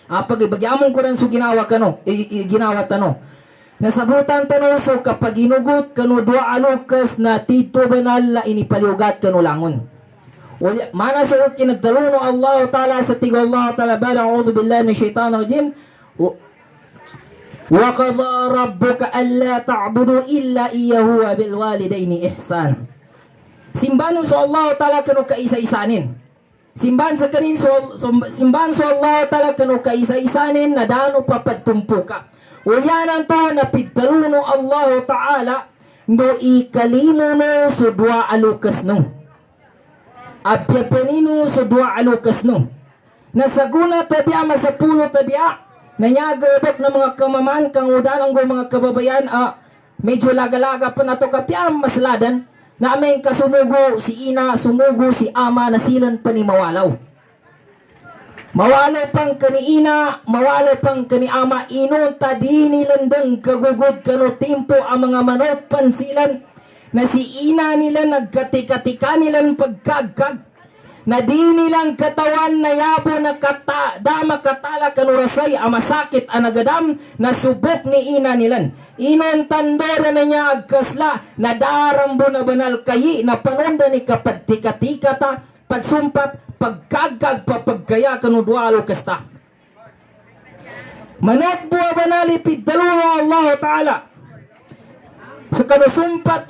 Apag ibagyamon ko rin so ginawa kano. Ginawa tano. Nasabutan tano so kapag inugot kano dua alukas na tito banal na inipaliugat kano langon. Mana suot kinagtaluno Allah Ta'ala sa tigo Allah Ta'ala bala a'udhu billahi min syaitan rajim wa qadha rabbuka alla ta'budu illa iyyahu wa bil walidaini ihsan. Simbahan sa Allah Ta'ala kanu kaisa-isanin. Simbahan sa kanin simbahan sa Allah Ta'ala kanu kaisa-isanin na dano papadtumpo ka. Uyanan to na pigtaluno Allah Ta'ala no ikalimo no so dua alukas no. Abyapanino so dua alukas no. Nasaguna tabya masapulo tabya. Nanyagabak ng mga kamaman kang udanang mga kababayan medyo laga-laga pa na to kapyam masladan na aming kasumugo si ina, sumugo si ama na silan pa ni mawalaw. Mawalaw pang kani ina, mawalaw pang kani ama, inon tadi nilandang kagugod kano timpo ang mga manot pansilan na si ina nila nagkatika-tika nilang pagkagkag na di nilang katawan na yabo na dama katala kanurasay amasakit anagadam na subok ni ina nilan. Inon tandora na niya agkasla na darambo na banal kayi na panonda ni kapadtika-tika ta pagsumpat pagkagkag papagkaya kanudwalo kasta. Manat buwa banali piddaluno Allah Ta'ala. So kanusumpat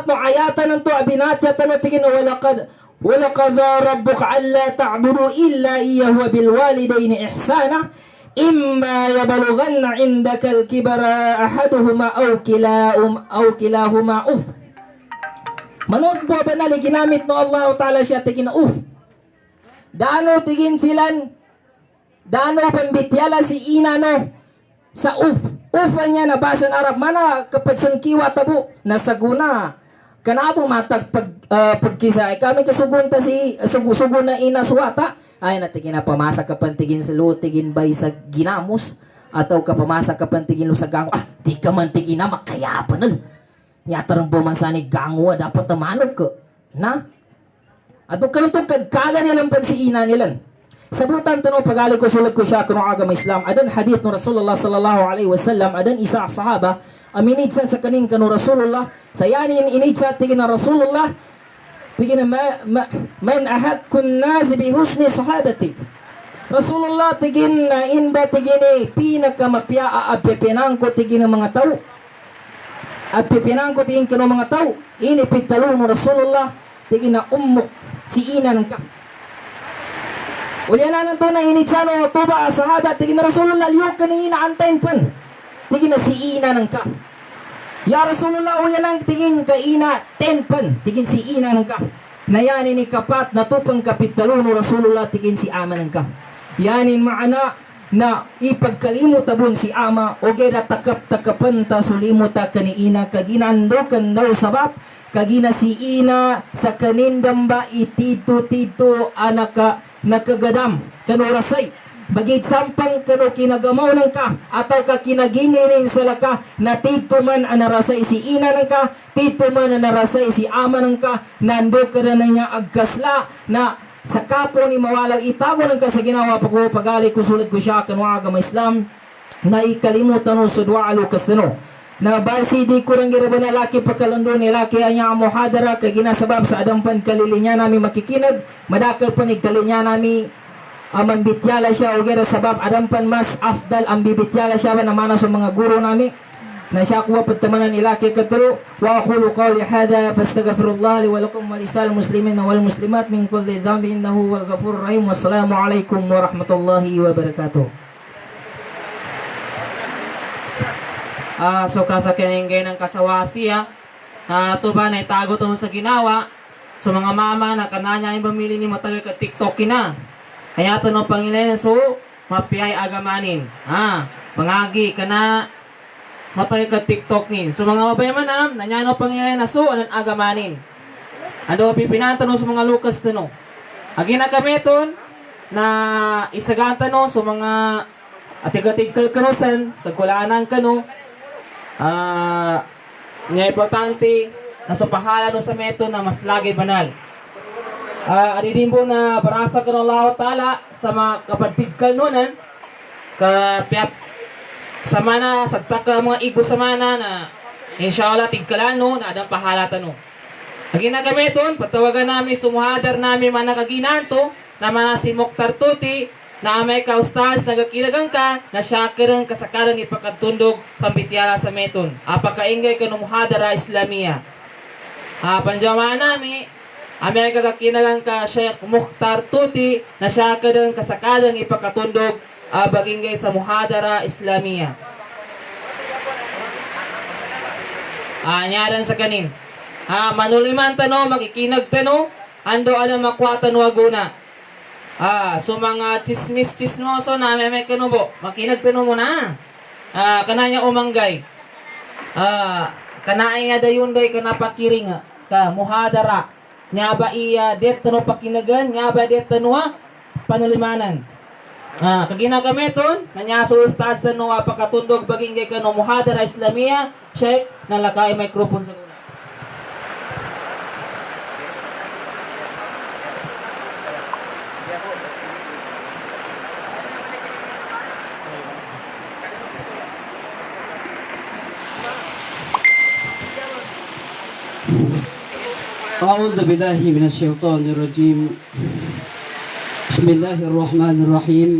no ayatan ng to abinatya tanatigin na ولقد ربك ألا تعبدوا إلا إياه وبالوالدين إحسانا إما يبلغن عندك الكبر أحدهما أو كلاهما أف. Manood po ba na ginamit no Allah Ta'ala siya tigin uf. Dano tigin silan, dano pambityala si ina no sa uf. Ufa niya nabasa na Arab mana kapag sangkiwa tabo nasaguna. Kanabong matag pagkisa ay kami kasugun ta si sugun na ina suwata ay natigin na pamasa ka pantigin sa lutigin bay sa ginamos atau ka pamasa ka pantigin lo sa gango di ka man tigin na makayapan nal yatarang bumansani gango dapat tamanog ko na ato kanong to kagkaga nilang si ina nilan sabutan tanong pagali ko sulat ko siya kuno agama Islam adan hadith no Rasulullah sallallahu alaihi wasallam adan isa sahaba aminid sa kaning kanu Rasulullah sayanin inid sa tigin na Rasulullah tigin na man ahad kun nas bi husni sahabati Rasulullah tigin na inda tigin pinakamapya apipinan ko tigin ng mga tao apipinan ko tigin kanu mga tao ini pitalo mo Rasulullah tigin na si ina ng ka uyanan to na inid sa no tuba sahabat tigin na Rasulullah liyo kanina antayin pan tigin na si ina ng ka. Ya Rasulullah uya lang tigin ka ina tenpan tigin si ina ng ka. Nayani ni kapat natupang kapitalo no Rasulullah tigin si ama ng ka. Yanin maana na ipagkalimot tabon si ama o gera takap-takapan ta sulimot ta kaniina kaginandokan daw sabab kagina si ina sa kanindamba itito anaka nakagadam kanurasay bagit sampang kano kinagamaw ng ka ataw ka kinaginginin sila ka na tito man anarasay si ina ng ka tito man anarasay si ama ng ka nando ka na niya agkasla na sa kapo ni mawalaw itago ng ka sa ginawa pagali ko sulit ko siya kanwa agama Islam na ikalimutan no sudwa alukas no na basi di kurang gira na laki pagkalando ni laki anya muhadara kagina sabab sa adampan kalilinya nami makikinag madakal panig kalinya nami aman bityala siya o gira sabab adampan mas afdal ang bibityala siya na mana sa mga guro nami na siya kuwa pagtamanan ilaki katuro wa aqulu qawli hadha fastaghfirullah li wa lakum wa lisal muslimin wal muslimat min kulli dhanbi innahu wal ghafurur rahim wassalamu alaikum warahmatullahi wabarakatuh. So krasa kinenggay ng kasawasi ito ba na itago to sa ginawa sa mga mama na kananya yung bamili ni matagal ka TikTok na kaya ito no Panginoon so mapiyay agamanin pangagi ka na matagal ka TikTok ni so mga mabayaman nanya no Panginoon na so anong agamanin ando pipinanta no sa mga lukas no agi na kami ton na isaganta no sa mga atigatigkal kanusan kagkulanan ka no nga importante na sa pahala no sa meto na mas lagi banal. Adidin po na parasa ka ng Allah Ta'ala sa mga kapatigkal nunan kapyap sa mana sagtak ka mga igo sa mana na inshallah tigkalan no na adang pahala tano. Lagi na gamiton, patawagan namin sumuhadar namin manakaginanto na mana si Mokhtar Tuti na may kaustaz nagakilagang ka na siya karang kasakaran ipakatundog pambitiala sa meton. Apakaingay ka numuhadara Islamia. Panjamaan namin, amay kagakinagang ka Sheikh Mokhtar Tuti na siya karang kasakaran ipakatundog bagingay sa muhadara Islamia. Nyaran sa kanin. Manuliman tano, makikinag tano, ando alam makwatan waguna. So mga chismoso na may kanubo, makinag tano mo na. Kananya umanggay. Kanaay nga dayunday ka napakiring ka, muhadara. Nga ba iya, det tano pakinagan, nga ba det tano panulimanan. Kagina kami ton, kanya sulstaz tano pakatundog bagingay ka no muhadara Islamia, Sheikh, nalakay microphone sa una. أعوذ بالله من الشيطان الرجيم بسم الله الرحمن الرحيم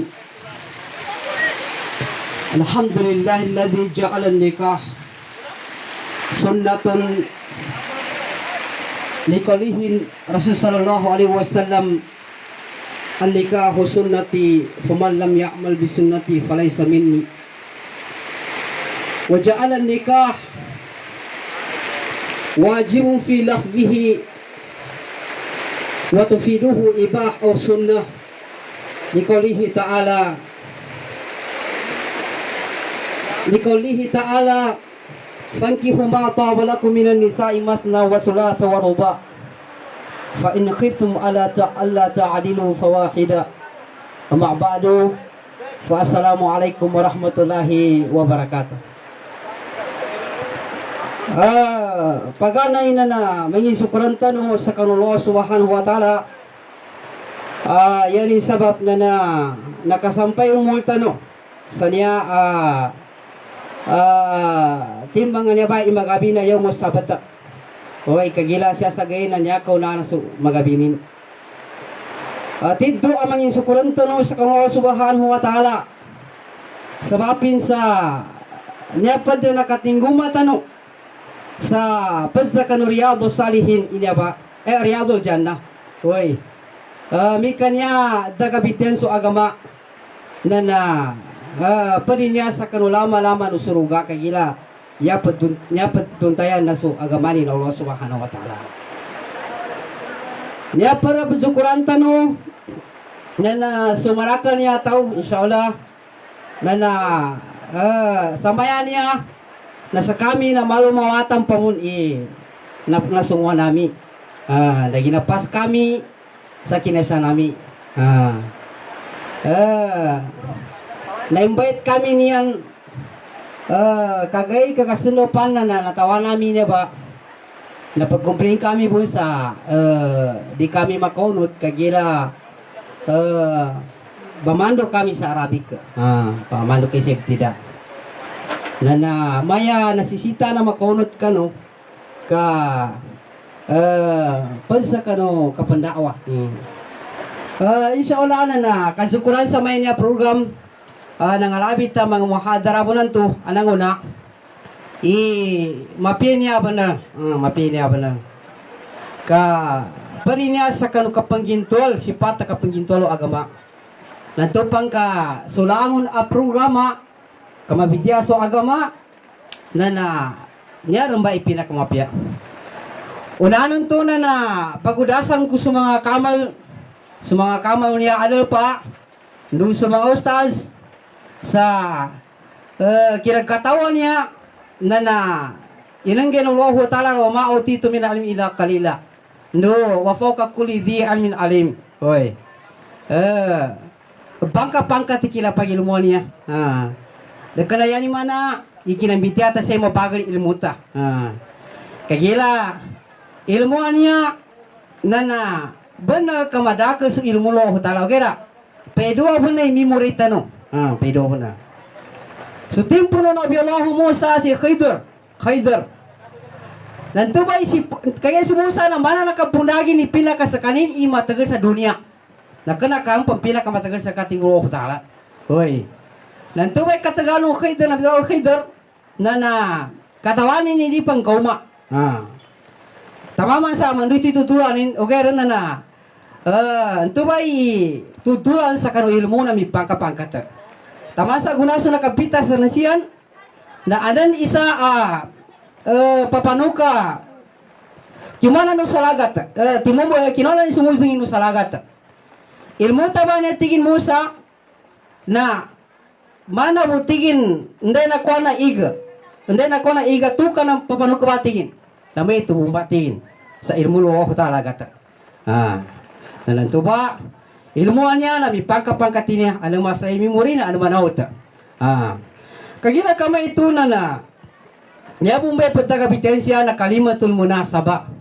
الحمد لله الذي جعل النكاح سنة لقوله رسول صلى الله عليه وسلم النكاح سنتي فمن لم يعمل بسنتي فليس مني وجعل النكاح واجب في لفظه وتفيده إباح أو سنة لقوله تعالى فانكحوا ما طاب لكم من النساء مثنى وثلاث ورباع فإن خفتم ألا تعدلوا فواحدة أما بعد فالسلام عليكم ورحمة الله وبركاته. Paganay na may sukuran tanong sa kanunong Subhanahu wa Ta'ala. Yan yung sabab na nakasampay yung multa no sa niya timbangan niya ba imagabi na yung sabata. Hoy kagila siya sa gayon na niya kauna na magabinin. Tiddo amang yung sukuran tanong sa kanunong Subhanahu wa Ta'ala. Sabapin sa niya pa din nakatingguma tanong sa pagzakano Riyadus Salihin ini ba Riyadul Jannah. Hoy mi kanya dagabiten so agama na pwede niya sa kanulama-lama no suruga kagila ya tuntayan na so agama ni Allah Subhanahu wa Ta'ala. Niya para bersyukuran tano na sumarakan niya tao insyaallah na samayan niya nasa kami na malumawatan pa mun nasungwa nami. Naginapas kami sa kinasa nami. Na-invite kami niyang kagay kakasunupan na natawa namin niya ba napagkumpring kami po sa di kami makaunot kagila bamando kami sa Arabic. Pamando kay Sebtida na maya nasisita na makaunot ka no ka pansa ka no kapandawa. Insyaallah na kasukuran sa may niya program nangalabit ta mga muhadara po nanto anang una mapinya ba na ka pari niya sa kanu kapanggintol sipata kapanggintolo agama nanto pang ka sulangon a programa kamabidya so agama na niya rin ba ipinakamapya. Unanon to na pagudasan ko sa mga kamal niya ano pa doon sa mga ustaz sa kinagkatawan niya na inang ginulong ta'ala wa ma'utito min alim ila kalila no wa fawqa kulli dhi almin alim. Hoy bangka tikila pag ilmo niya Dekana ni mana ikinambiti ata sa mo bagal ilmu ta. Kagila ilmu niya na benar kamadaka sa ilmu lo ta'ala kira. Pedo abun na memori tano. Pedo abun na. So tempo na Nabi Allah Musa si Khidir. Dan tu bay si kaya si Musa na mana nakapundagi ni pinaka sa kanin ima tagal sa dunia. Nakana kang pampinaka matagal sa katinggulo ko tala. Hoy. Dan tu bay katagalo Khidir na bidaw Khidir na katawanin ni pang kauma. Tamaman sa manduti tutulanin okay rin na ito ba'y tutulan sa kano ilmu na may pangkapangkata. Tama sa gunaso na kapitas na siyan na anan isa papanuka kimana no salagat timomo kinona ni sumusingin no salagat ilmu taba niya tigin Musa na mana butigin hindi na kuha na iga tuka ng papanuka batigin na may tumumbatin sa ilmu lo ako talaga nananto ba ilmuan niya na may pangkapangkatin niya ano masay memori na ano manawt kagina kamay ito na niya bumbay pagkakabitensya na kalimatul munasaba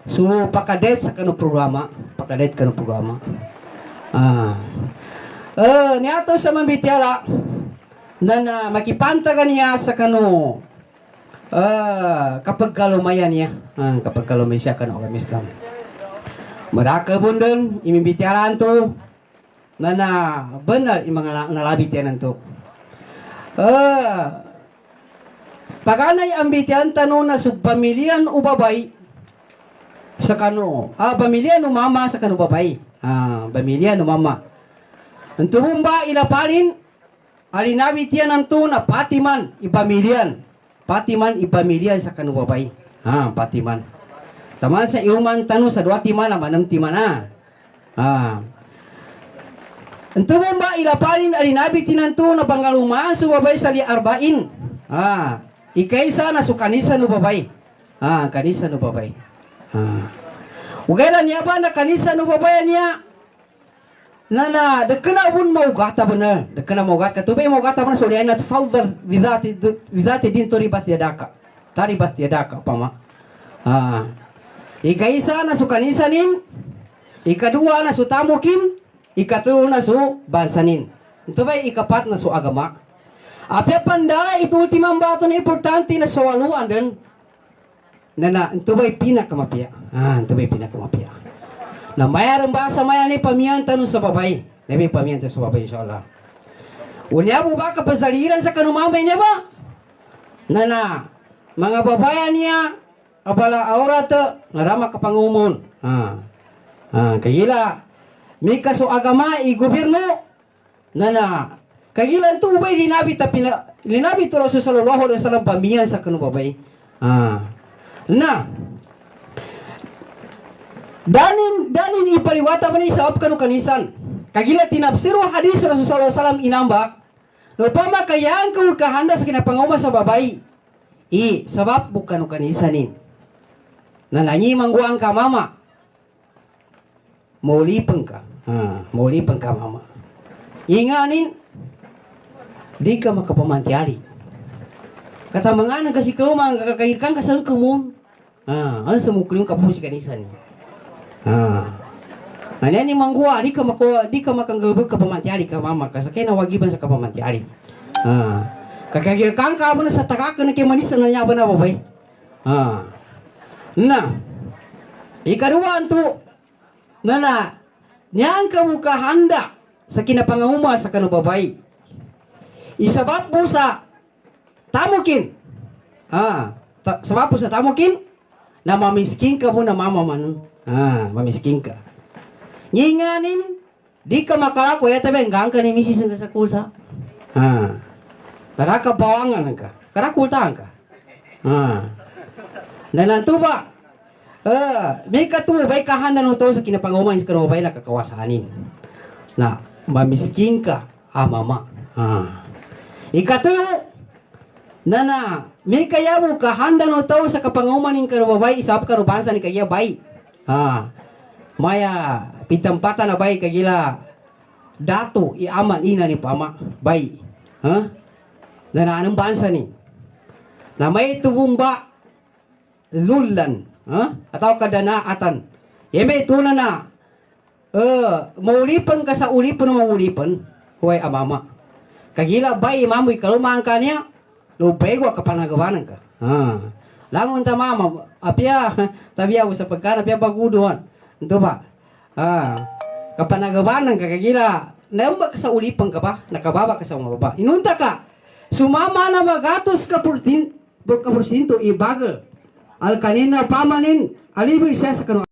so pakadet sa kano programa niya to sa mambitiala na makipantagan niya sa kano kapag kalumayan niya kapag kalumay siya kano orang Islam maraka bundon imimbitiaran to na benar yung mga nalabit yan to paganay ambitian tano na subpamilyan o babay sa kano pamilyan o mama sa kano babay pamilyan o mama ang tuhumba ilapalin alinabit yan ang to na patiman ipamilyan sa kano babay patiman taman sa iuman tano sa dua timana manam timana Ento mo ba ilapalin alinabi tinanto na bangalumaan sa babay sa liarbain ikaysa na su kanisa no babay kanisa no babay ugala niya ba na kanisa no babay niya na dekena pun maugata benar dekena maugat katubay maugata benar so lian at favor vidati din tori bas yadaka tari bas yadaka pama ikaisa na su kanisanin, ikadua na su tamukin, ikatlo na su bansanin. Ito ba ikapat na su agama? Apya pandala ito ultimang bato na importante na sawaluan din. Ito ba pinakamapya? Ito ba pinakamapya? Na mayroon ba sa maya ni pamiyan tanong sa babay? Nabi pamiyan tanong sa babay insyaAllah. Unya mo ba kapasaliran sa kanumamay niya ba? Mga babayan niya abala aurat ngarama kapangumon kayila may kaso agama i gobyerno kagila tu ubay linabi to Rasul sallallahu alaihi wasallam pamiyan sa kanu babay danin ipariwata man sa kanu kanisan kagila tinapsiru hadis Rasul sallallahu alaihi wasallam inamba no pamakayaan ko kahanda sa kinapanguma sa babay sabab bukan kanisanin nananyi mangguang ka mama maulipeng ka mama inganin di ka makapamantiali kata mga kasi ka mga kakahirkan ka sa kumon ano sa mukling ka po si kanisan ni manggua di ka makanggabag kapamantiali ka mama kasi kaya nawagiban sa kapamantiali kakahirkan ka mo na sa tagakan na kimanisan na niya ba na babay ikaduan tu niyang kamuka handa sa kinapangahuma sa kanubabay isabab po sa tamukin sabab po sa tamukin na mamiskin ka mo na mama man mamiskin ka nyinganin di ka makalako ya tabi hanggang ka ni misis nga sa kulsa narakabawangan ka karakultaan ka nananto ba may katubay kahanan ng tao sa kinapanguman sa kanubay na kakawasanin na mamiskin ka mama ikatulo may kaya mo kahanda ng tao sa kapanguman ng kanubay isap karubansa ni kaya bay maya pitampata na bay kagila dato iaman ina ni pama bay nananang bansa ni na may tugumba lulan atau kadanaatan may tuna na maulipan ka sa ulipan o maulipan huway amama kagila bay imamoy kalumaan ka niya lupay ko kapanagawanan ka Langon ta mama, apya, tabiya sa pagkana, apya pagudon. Ito ba? Kapanagabanan ka kagila, naumba ka sa ulipang ka ba? Nakababa ka sa mga baba. Inunta ka, sumama na magatos ka porsinto ibagal. Al kanina pamanin, alibig siya sa kanu